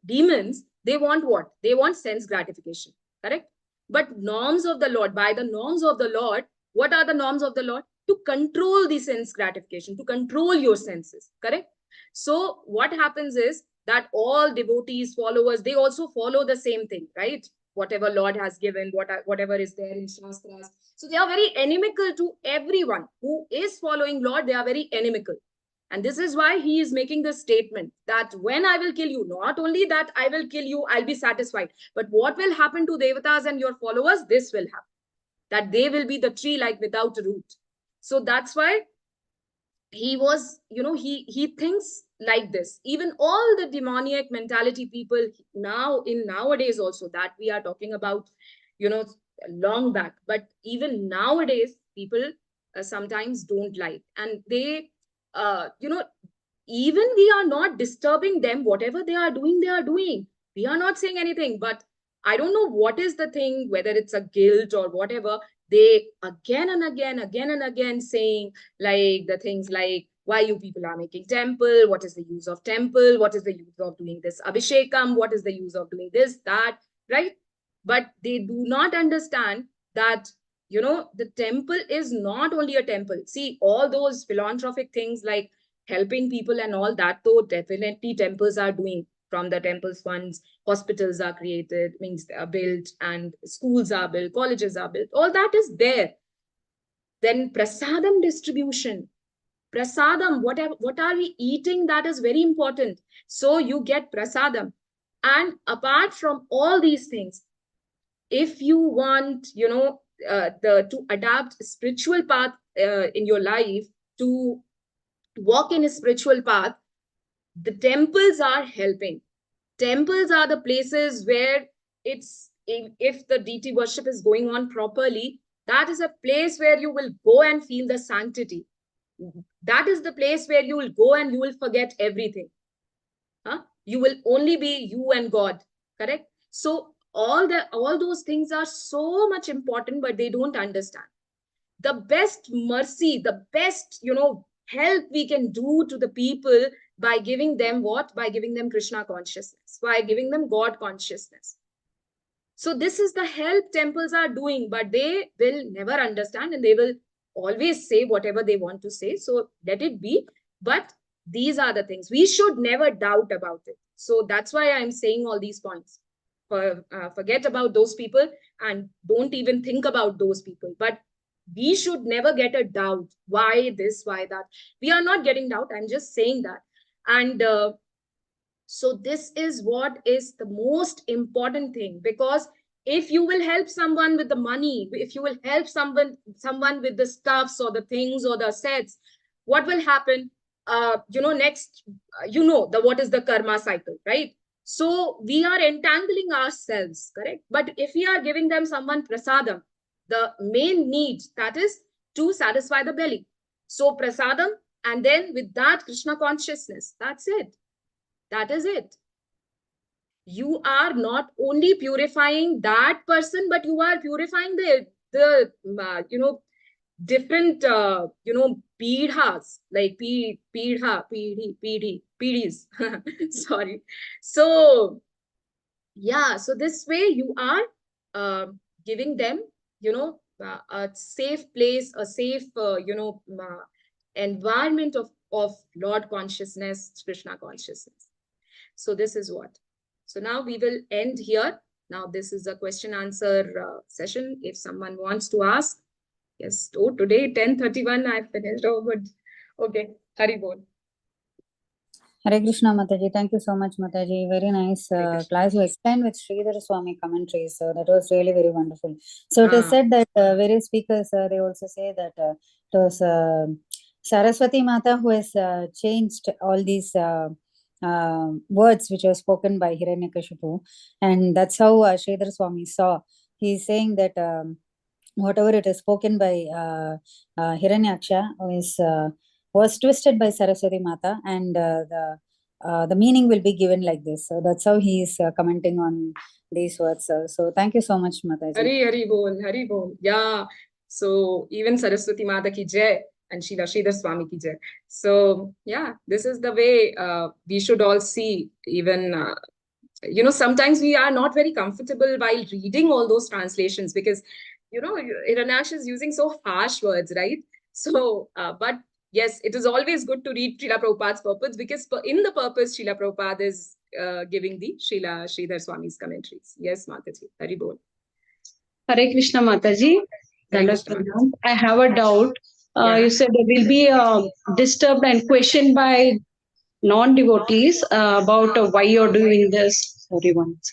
demons, they want what? They want sense gratification. Correct. But norms of the Lord, by the norms of the Lord, what are the norms of the Lord? To control the sense gratification, to control your senses. Correct. So what happens is that all devotees, followers, they also follow the same thing, right? Whatever Lord has given, whatever is there in Shastras. So they are very inimical to everyone who is following Lord. They are very inimical. And this is why he is making this statement that when I will kill you, not only that I will kill you, I'll be satisfied. But what will happen to Devatas and your followers? This will happen. That they will be the tree like without a root. So that's why he was, he thinks like this. Even all the demoniac mentality people nowadays also, that we are talking about, long back, but even nowadays people sometimes don't like, and they even we are not disturbing them. Whatever they are doing, we are not saying anything. But I don't know what is the thing, whether it's a guilt or whatever, they again and again saying like the things like, why you people are making temple, what is the use of temple, what is the use of doing this abhishekam, what is the use of doing this, that, right? But they do not understand that the temple is not only a temple. See, all those philanthropic things like helping people and all that, though definitely temples are doing. From the temple's funds, hospitals are created, means they are built, and schools are built, colleges are built, all that is there. Then prasadam distribution, prasadam, what are we eating, that is very important. So you get prasadam. And apart from all these things, if you want to adapt a spiritual path in your life, to walk in a spiritual path, the temples are helping. Temples are the places where it's, if the deity worship is going on properly, that is a place where you will go and feel the sanctity. That is the place where you will go and you will forget everything. You will only be you and God. Correct? So all those things are so much important, but they don't understand. The best mercy, the best help we can do to the people, by giving them what? By giving them Krishna consciousness, by giving them God consciousness. So this is the help temples are doing, but they will never understand, and they will always say whatever they want to say. So let it be. But these are the things we should never doubt about it. So that's why I'm saying all these points. Forget about those people and don't even think about those people. But we should never get a doubt. Why this, why that? We are not getting doubt. I'm just saying that. And so this is what is the most important thing, because if you will help someone with the money, if you will help someone with the stuffs or the things or the assets, what will happen? Next, what is the karma cycle, right? So we are entangling ourselves, correct? But if we are giving them someone prasadam, the main need, that is to satisfy the belly. So prasadam, and then with that Krishna consciousness, that's it. That is it. You are not only purifying that person, but you are purifying the different pidhas, like pidhis. Sorry. So yeah, so this way you are giving them a safe place, a safe environment of Lord consciousness, Krishna consciousness. So this is what. So now we will end here. Now this is a question answer session. If someone wants to ask. Yes. Oh, today 10:31 I finished. Oh, good. Okay. Hari Bol. Hare Krishna, Mataji. Thank you so much, Mataji. Very nice class you explained with Sridhar Swami commentaries. So that was really very wonderful. So it is said that various speakers, they also say that it was Saraswati Mata who has changed all these words which were spoken by Hiranyakashipu. And that's how Sridhar Swami saw. He's saying that whatever it is spoken by Hiranyaksha was twisted by Saraswati Mata, and the meaning will be given like this. So that's how he is commenting on these words. So thank you so much, Mataji. Hari Bol, Hari Bol. Yeah. So even Saraswati Mata ki jai and Sridhar Swami ki jai. So yeah, this is the way we should all see. Even sometimes we are not very comfortable while reading all those translations because Hiranyaksh is using so harsh words, right? So but yes, it is always good to read Srila Prabhupada's purpose, because in the purpose Srila Prabhupada is giving the Sridhar Swami's commentaries. Yes, Mataji, Hari Bol. Hare Krishna, Mataji. Hare Krishna. I have a doubt. You said there will be disturbed and questioned by non-devotees about why you're doing this. Sorry, once.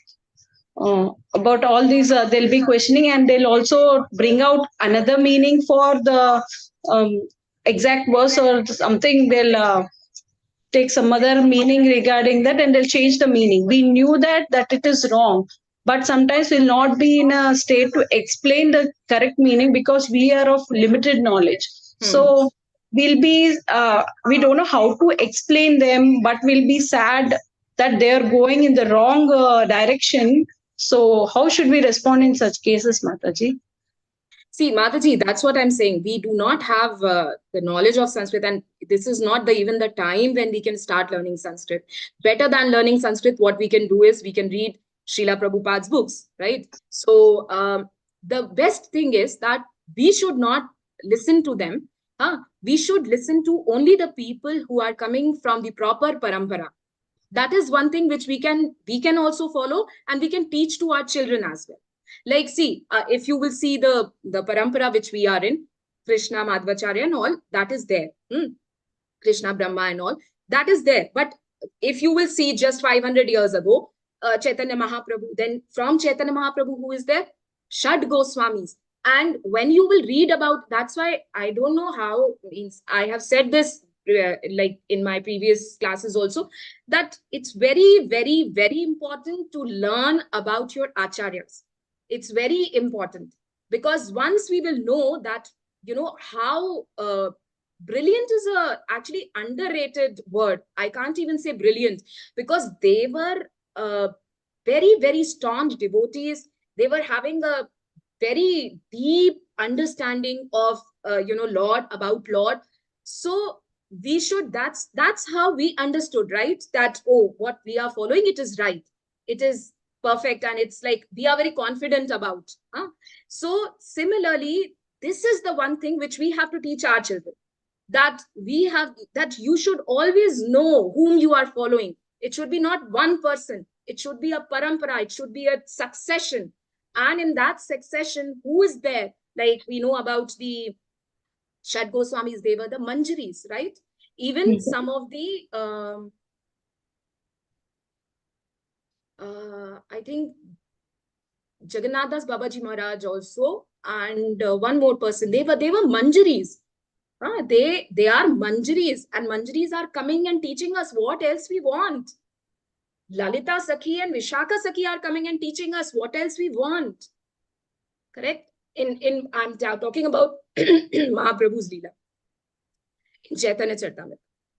About all these, they'll be questioning, and they'll also bring out another meaning for the exact verse or something. They'll take some other meaning regarding that, and they'll change the meaning. We knew that it is wrong, but sometimes we'll not be in a state to explain the correct meaning because we are of limited knowledge. So we'll be we don't know how to explain them, but we'll be sad that they're going in the wrong direction. So how should we respond in such cases, Mataji? See, Mataji, that's what I'm saying. We do not have the knowledge of Sanskrit, and this is not even the time when we can start learning Sanskrit. Better than learning Sanskrit, what we can do is we can read Srila Prabhupada's books, right? So the best thing is that we should not listen to them. We should listen to only the people who are coming from the proper parampara. That is one thing which we can also follow, and we can teach to our children as well. Like, see, if you will see the parampara which we are in, Krishna, Madhvacharya and all, that is there. Krishna, Brahma and all, that is there. But if you will see just 500 years ago, Chaitanya Mahaprabhu, then from Chaitanya Mahaprabhu, who is there? Shad Goswamis. And when you will read about, that's why I don't know how, means I have said this like in my previous classes also, that it's very, very, very important to learn about your acharyas. It's very important, because once we will know that, how brilliant is a actually underrated word. I can't even say brilliant, because they were very, very staunch devotees. They were having a very deep understanding of Lord, about Lord. So we should, that's how we understood, right? That, oh, what we are following, it is right, it is perfect, and it's like we are very confident about. So similarly, this is the one thing which we have to teach our children, that you should always know whom you are following. It should be not one person, it should be a parampara, it should be a succession. And in that succession, who is there? Like we know about the Shad Goswamis, they were the Manjaris, right? Even some of the I think Jagannath Das Babaji Maharaj also, and one more person, they were Manjaris. They are Manjaris, and Manjaris are coming and teaching us what else we want. Lalita Sakhi and Vishaka Sakhi are coming and teaching us what else we want. Correct? I'm talking about Mahaprabhu's Leela in Chaitanya Charitamrita.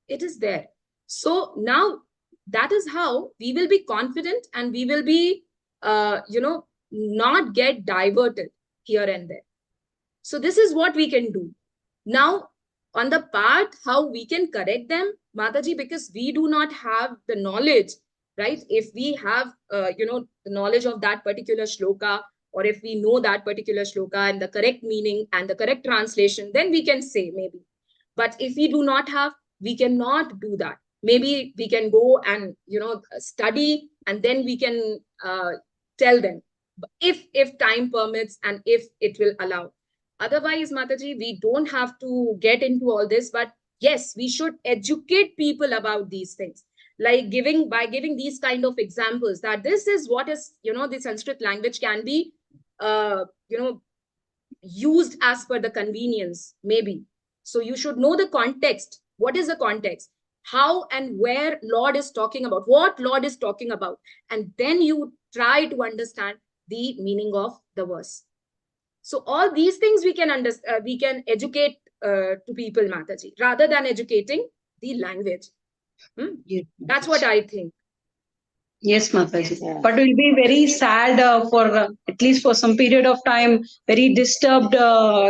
It is there. So now that is how we will be confident and we will be, not get diverted here and there. So this is what we can do. Now, on the part how we can correct them, Mataji, because we do not have the knowledge, right? If we have, the knowledge of that particular shloka, or if we know that particular shloka and the correct meaning and the correct translation, then we can say maybe. But if we do not have, we cannot do that. Maybe we can go and, study, and then we can tell them if time permits and if it will allow. Otherwise, Mataji, we don't have to get into all this, but yes, we should educate people about these things, like by giving these kind of examples, that this is what is, the Sanskrit language can be, used as per the convenience, maybe. So you should know the context. What is the context? How and where Lord is talking about, what Lord is talking about, and then you try to understand the meaning of the verse. So all these things we can understand, we can educate to people, Mataji, rather than educating the language. That's what I think. Yes, Mataji. But it will be very sad for at least for some period of time, very disturbed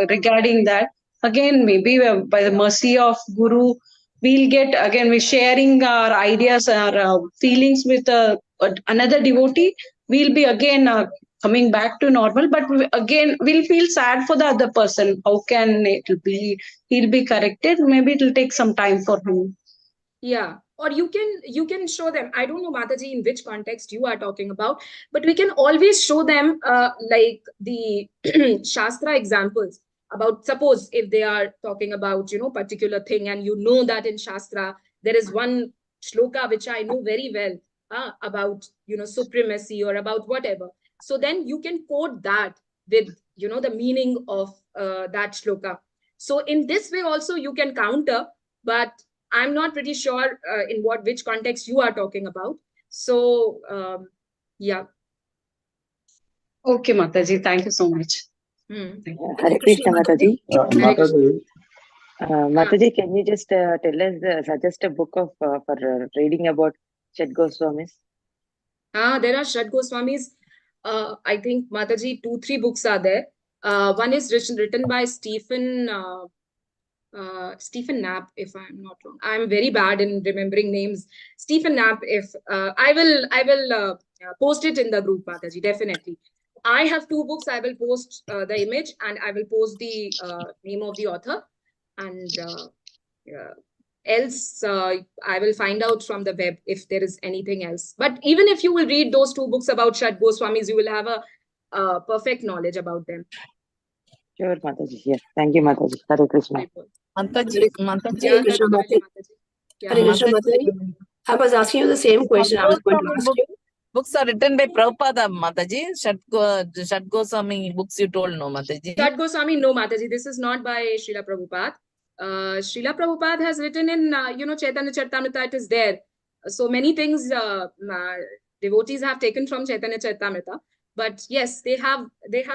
regarding that. Again, maybe by the mercy of Guru, we're sharing our ideas, our feelings with another devotee. We'll be again coming back to normal, but again, we'll feel sad for the other person. How can he'll be corrected? Maybe it'll take some time for him. Yeah, or you can show them. I don't know, Mataji, in which context you are talking about, but we can always show them like the Shastra examples about, suppose if they are talking about, particular thing, and that in Shastra there is one shloka which I know very well about, supremacy or about whatever. So then you can quote that with, the meaning of that shloka. So in this way also you can counter, but I'm not pretty sure in which context you are talking about. So, yeah. Okay, Mataji. Thank you so much. Hare Krishna, Mataji. Mataji, can you just tell us, suggest a book of for reading about Shat Goswamis? There are Shat Goswamis. I think, Mataji, 2-3 books are there. One is written by Stephen Knapp, if I'm not wrong. I'm very bad in remembering names. Stephen Knapp, if I will post it in the group, Mataji, definitely. I have 2 books. I will post the image, and I will post the name of the author, and else I will find out from the web if there is anything else. But even if you will read those 2 books about Shat Goswamis, you will have a perfect knowledge about them. Sure, Mataji. Yes. Thank you, Mataji. Hare Krishna. Mataji. Hare Krishna, Mataji. Hare Krishna, Mataji. I was asking you the same question. I was going to ask you. Books are written by Prabhupada, Mataji. Shat Goswami books you told, no, Mataji? Shat Goswami, no, Mataji. This is not by Srila Prabhupada. Srila Prabhupada has written in, Chaitanya Charitamrita, it is there. So many things devotees have taken from Chaitanya Charitamrita. But yes, they have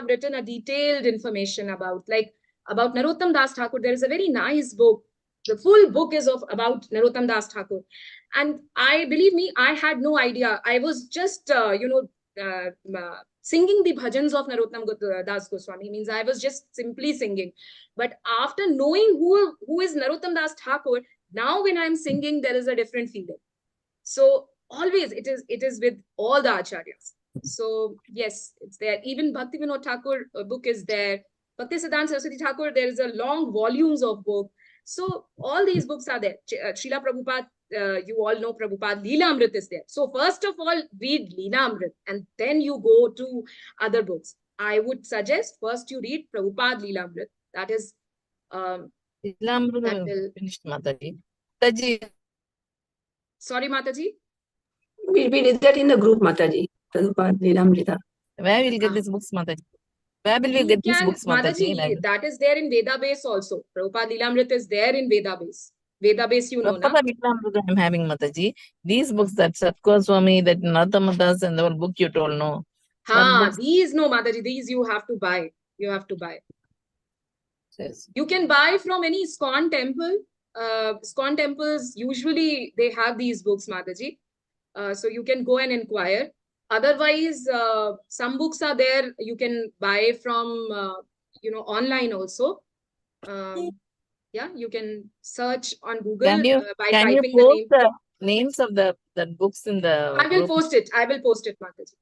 written a detailed information about Narottam Das Thakur. There is a very nice book. The full book is about Narottam Das Thakur. And believe me, I had no idea. I was just, singing the bhajans of Narottam Das Goswami. Means I was just simply singing. But after knowing who is Narottam Das Thakur, now when I'm singing, there is a different feeling. So always it is with all the acharyas. So yes, it's there. Even Bhakti Vinod Thakur book is there. Bhakti Siddhanta Saraswati Thakur, there is a long volumes of book. So all these books are there. Srila Prabhupada, you all know Prabhupada, Leela Amrit is there. So first of all, read Leela Amrit, and then you go to other books. I would suggest first you read Prabhupada Leela Amrit. That is Leela Amrit finished, Mataji. Mataji. Sorry, Mataji? We did that in the group, Mataji. Prabhupada Leela Amrita. Where will you get these books, Mataji? Where will we get these books, Mataji? That is there in Veda base also. Prabhupada Leela Amrit is there in Veda base. Veda base, you know, na? I'm having, Mataji. These books, that Shat Goswami, that Narottam Das, and the whole book you told, no? These, no, Mataji, these you have to buy. you have to buy. Yes. You can buy from any ISKCON temple. ISKCON temples, usually they have these books, Mataji. So you can go and inquire. Otherwise, some books are there. You can buy from, online also. Yeah, you can search on Google by Can you typing the post name. the names of the books in the I will group? post it. I will post it, Mataji.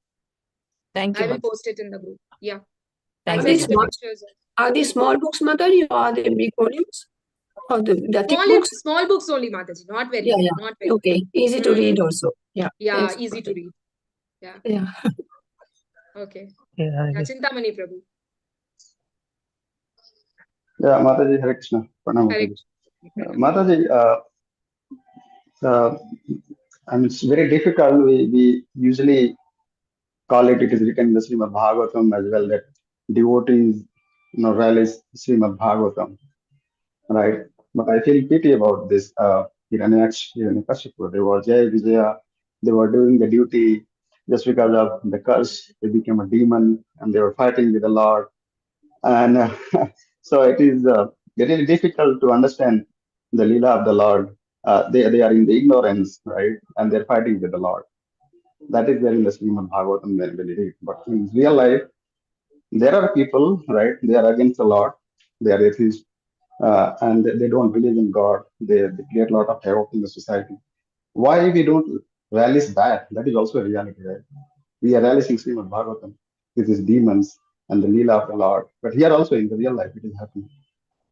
Thank you, I will Mataji. post it in the group. Yeah. Thank Are you. these small, are these small books, Mataji, or are they big volumes? Or the thick books? Small books only, Mataji. Not very. Yeah, yeah. Not very. Okay. Easy to read also. Yeah. Yeah, Thanks. easy to read. Yeah. Yeah. Okay. Yeah, Yeah, Chintamani Prabhu. Yeah, Mataji, Hare Krishna. Pranam, Hare Mataji. Mataji, I mean, it's very difficult. We usually call it is written in the Srimad Bhagavatam as well that devotees, relish Srimad Bhagavatam, right? But I feel pity about this Hiranyakashipu. They were Jaya Vijaya. They were doing the duty just because of the curse. They became a demon and they were fighting with the Lord. And so it is very difficult to understand the Leela of the Lord. They are in the ignorance, right? And they're fighting with the Lord. That is there in the Srimad Bhagavatam when we read. But in real life, there are people, right? They are against the Lord. They are atheists. And they don't believe in God. They create a lot of havoc in the society. Why we don't relish that? That is also a reality, right? We are relishing Srimad Bhagavatam with these demons and the Leela of the Lord. But here also in the real life, it is happening.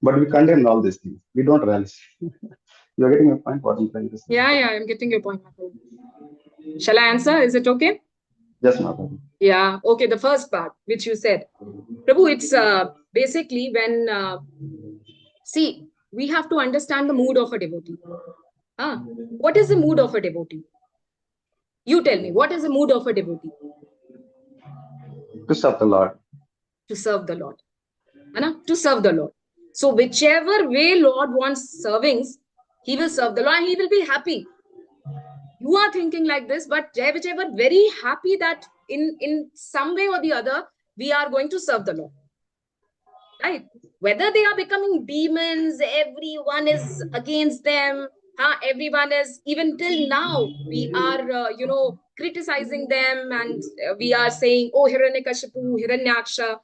But we condemn all these things. We don't relish. You are getting my point? What I'm trying to say? Yeah, I'm getting your point. Shall I answer? Is it okay? Yes, Mataji. Yeah. Okay. The first part, which you said, Prabhu, it's basically when, see, we have to understand the mood of a devotee. What is the mood of a devotee? You tell me, what is the mood of a devotee? To serve the Lord. To serve the Lord. To serve the Lord. So whichever way Lord wants servings, he will serve the Lord and he will be happy. You are thinking like this, but Jai Vijay were very happy that in some way or the other, we are going to serve the Lord. Right? Whether they are becoming demons, everyone is against them. Everyone is, even till now, we are, criticizing them and we are saying, oh, Hiranyakashipu, Hiranyaksha.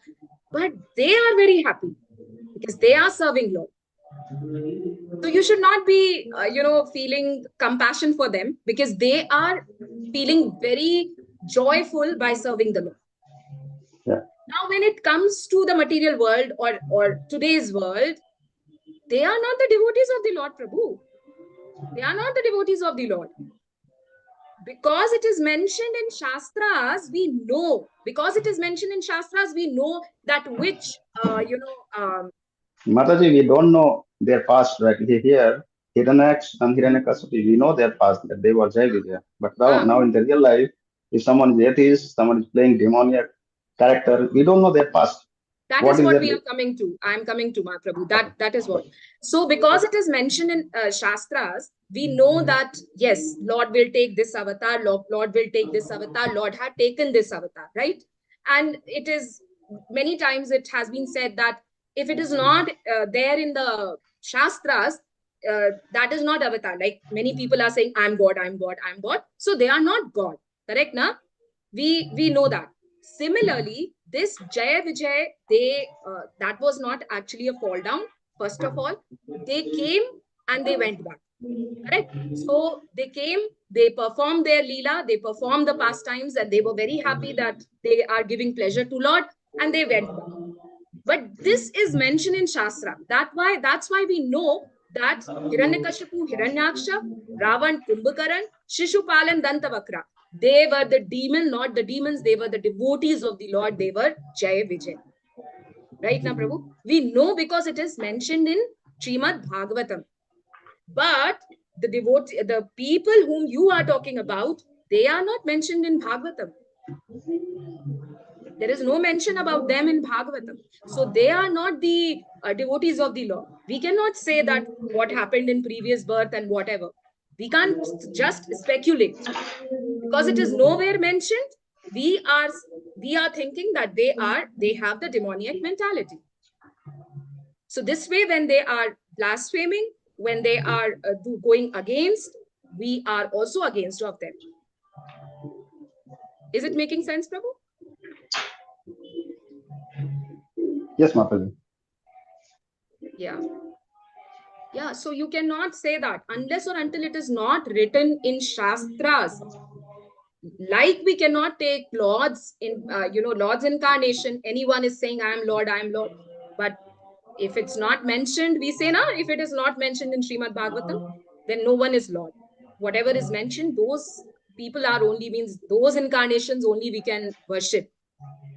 But they are very happy because they are serving Lord. So you should not be, feeling compassion for them because they are feeling very joyful by serving the Lord. Yeah. Now, when it comes to the material world or today's world, they are not the devotees of the Lord, Prabhu. They are not the devotees of the Lord. Because it is mentioned in Shastras, we know. Because it is mentioned in Shastras, we know that which, Mataji, we don't know their past, right? Here, Hiranyaks and Hiranyakasipu, we know their past, that they were Jai Vijaya. But now in the real life, if someone is atheist, someone is playing demoniac character, we don't know their past. That is what we are coming to. I am coming to, Mahaprabhu. That is what. So because it is mentioned in Shastras, we know that, yes, Lord will take this avatar, Lord will take this avatar, Lord had taken this avatar, right? And it is, many times it has been said that if it is not there in the Shastras, that is not avatar. Like many people are saying, I'm God, I'm God, I'm God. So they are not God. Correct, na? We know that. Similarly, this Jaya Vijay, that was not actually a fall down. First of all, they came and they went back. Correct? So they came, they performed their Leela, they performed the pastimes, and they were very happy that they are giving pleasure to Lord, and they went back. But this is mentioned in Shastra. That's why we know that Hiranyakashipu, Hiranyaksha, Ravan, Kumbhakaran, Shishupalan, Dantavakra. They were the demon, not the demons. They were the devotees of the Lord. They were Jaya Vijay. Right now, Prabhu? We know because it is mentioned in Shrimad Bhagavatam. But the people whom you are talking about, they are not mentioned in Bhagavatam. There is no mention about them in Bhagavatam. So they are not the devotees of the Lord. We cannot say that what happened in previous birth and whatever. We can't just speculate because it is nowhere mentioned. we are thinking that they have the demoniac mentality. So this way, when they are blaspheming, when they are going against, we are also against of them. Is it making sense, Prabhu? Yes, Mataji. Yeah. Yeah, so you cannot say that unless or until it is not written in Shastras. Like we cannot take Lord's Lord's incarnation. Anyone is saying, I am Lord, I am Lord. But if it's not mentioned, we say, if it is not mentioned in Shrimad Bhagavatam, then no one is Lord. Whatever is mentioned, those people are only, means those incarnations only we can worship.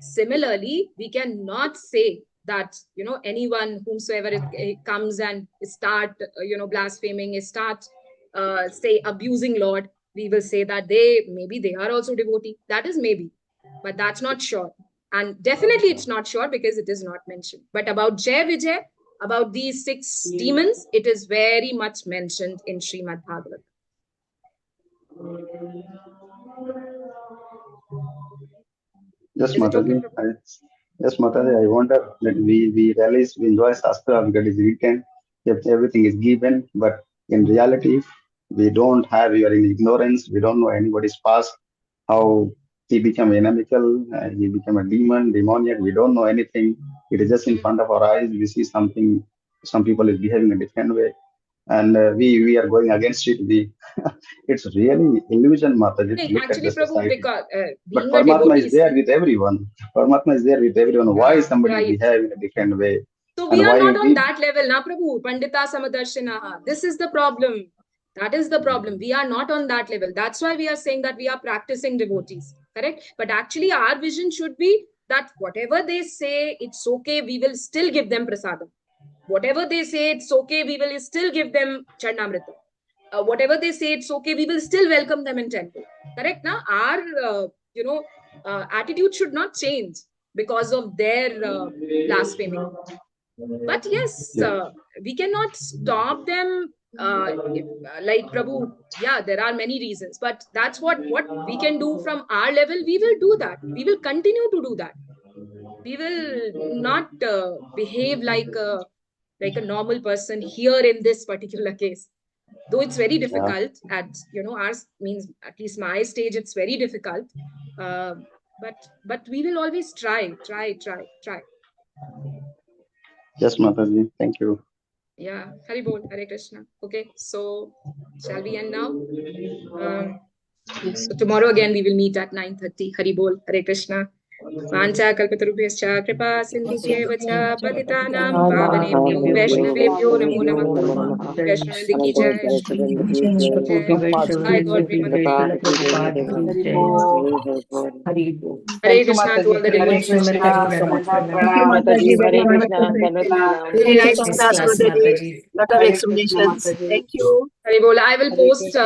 Similarly, we cannot say that, anyone whomsoever it comes and start, blaspheming, start, say, abusing Lord, we will say that maybe they are also devotee. That is maybe, but that's not sure. And definitely it's not sure because it is not mentioned. But about Jai Vijay, about these 6 demons, it is very much mentioned in Shrimad Bhagavatam. Yes, Mataji. Yes, Mataji. I wonder that we realize we enjoy Shastra because it's written, if everything is given, but in reality, we don't have, we are in ignorance, we don't know anybody's past, how he became inimical, he became a demoniac, we don't know anything. It is just in front of our eyes, we see something, some people is behaving a different way, and we are going against it. It's really illusion, Mataji, to look at Actually, the Prabhu, society. because But being a Paramatma devotee is there with everyone. Paramatma is there with everyone. Why somebody is behaving in a different way? So And we are why not on that level, na Prabhu, Pandita Samadarshinaha. This is the problem. That is the problem. We are not on that level. That's why we are saying that we are practicing devotees, correct? But actually our vision should be that whatever they say, it's okay, we will still give them prasadam. Whatever they say, it's okay, we will still give them charnamrita. Whatever they say, it's okay, we will still welcome them in temple. Correct? Now, our, attitude should not change because of their blaspheming. But yes, we cannot stop them like Prabhu. Yeah, there are many reasons, but that's what we can do from our level. We will do that. We will continue to do that. We will not behave like a normal person here in this particular case. Though it's very difficult at, ours, means at least my stage, it's very difficult. But we will always try. Yes, Mataji. Thank you. Yeah, Hari Bol, Hare Krishna. Okay, so shall we end now? So tomorrow again we will meet at 9:30. Hari Bol, Hare Krishna. Vancha kalpatarubhyascha kripa sindhubhyev cha patitanam pavanebhyo vaishnavebhyo namo namah. Vaishnav ki jai. Hi God, Premanandi. Hare Krishna to all the Hare devotees. Krishna, Samanta Thank you, Pranam. Mataji, Mataji, very Hare much. Krishna, Dandavat Pranam. Very Very nice nice to Nice class class, today. Mataji. Lot of Hare Krishna, explanations. Mataji. Thank you. Hari Bol. I will Hare post Krishna.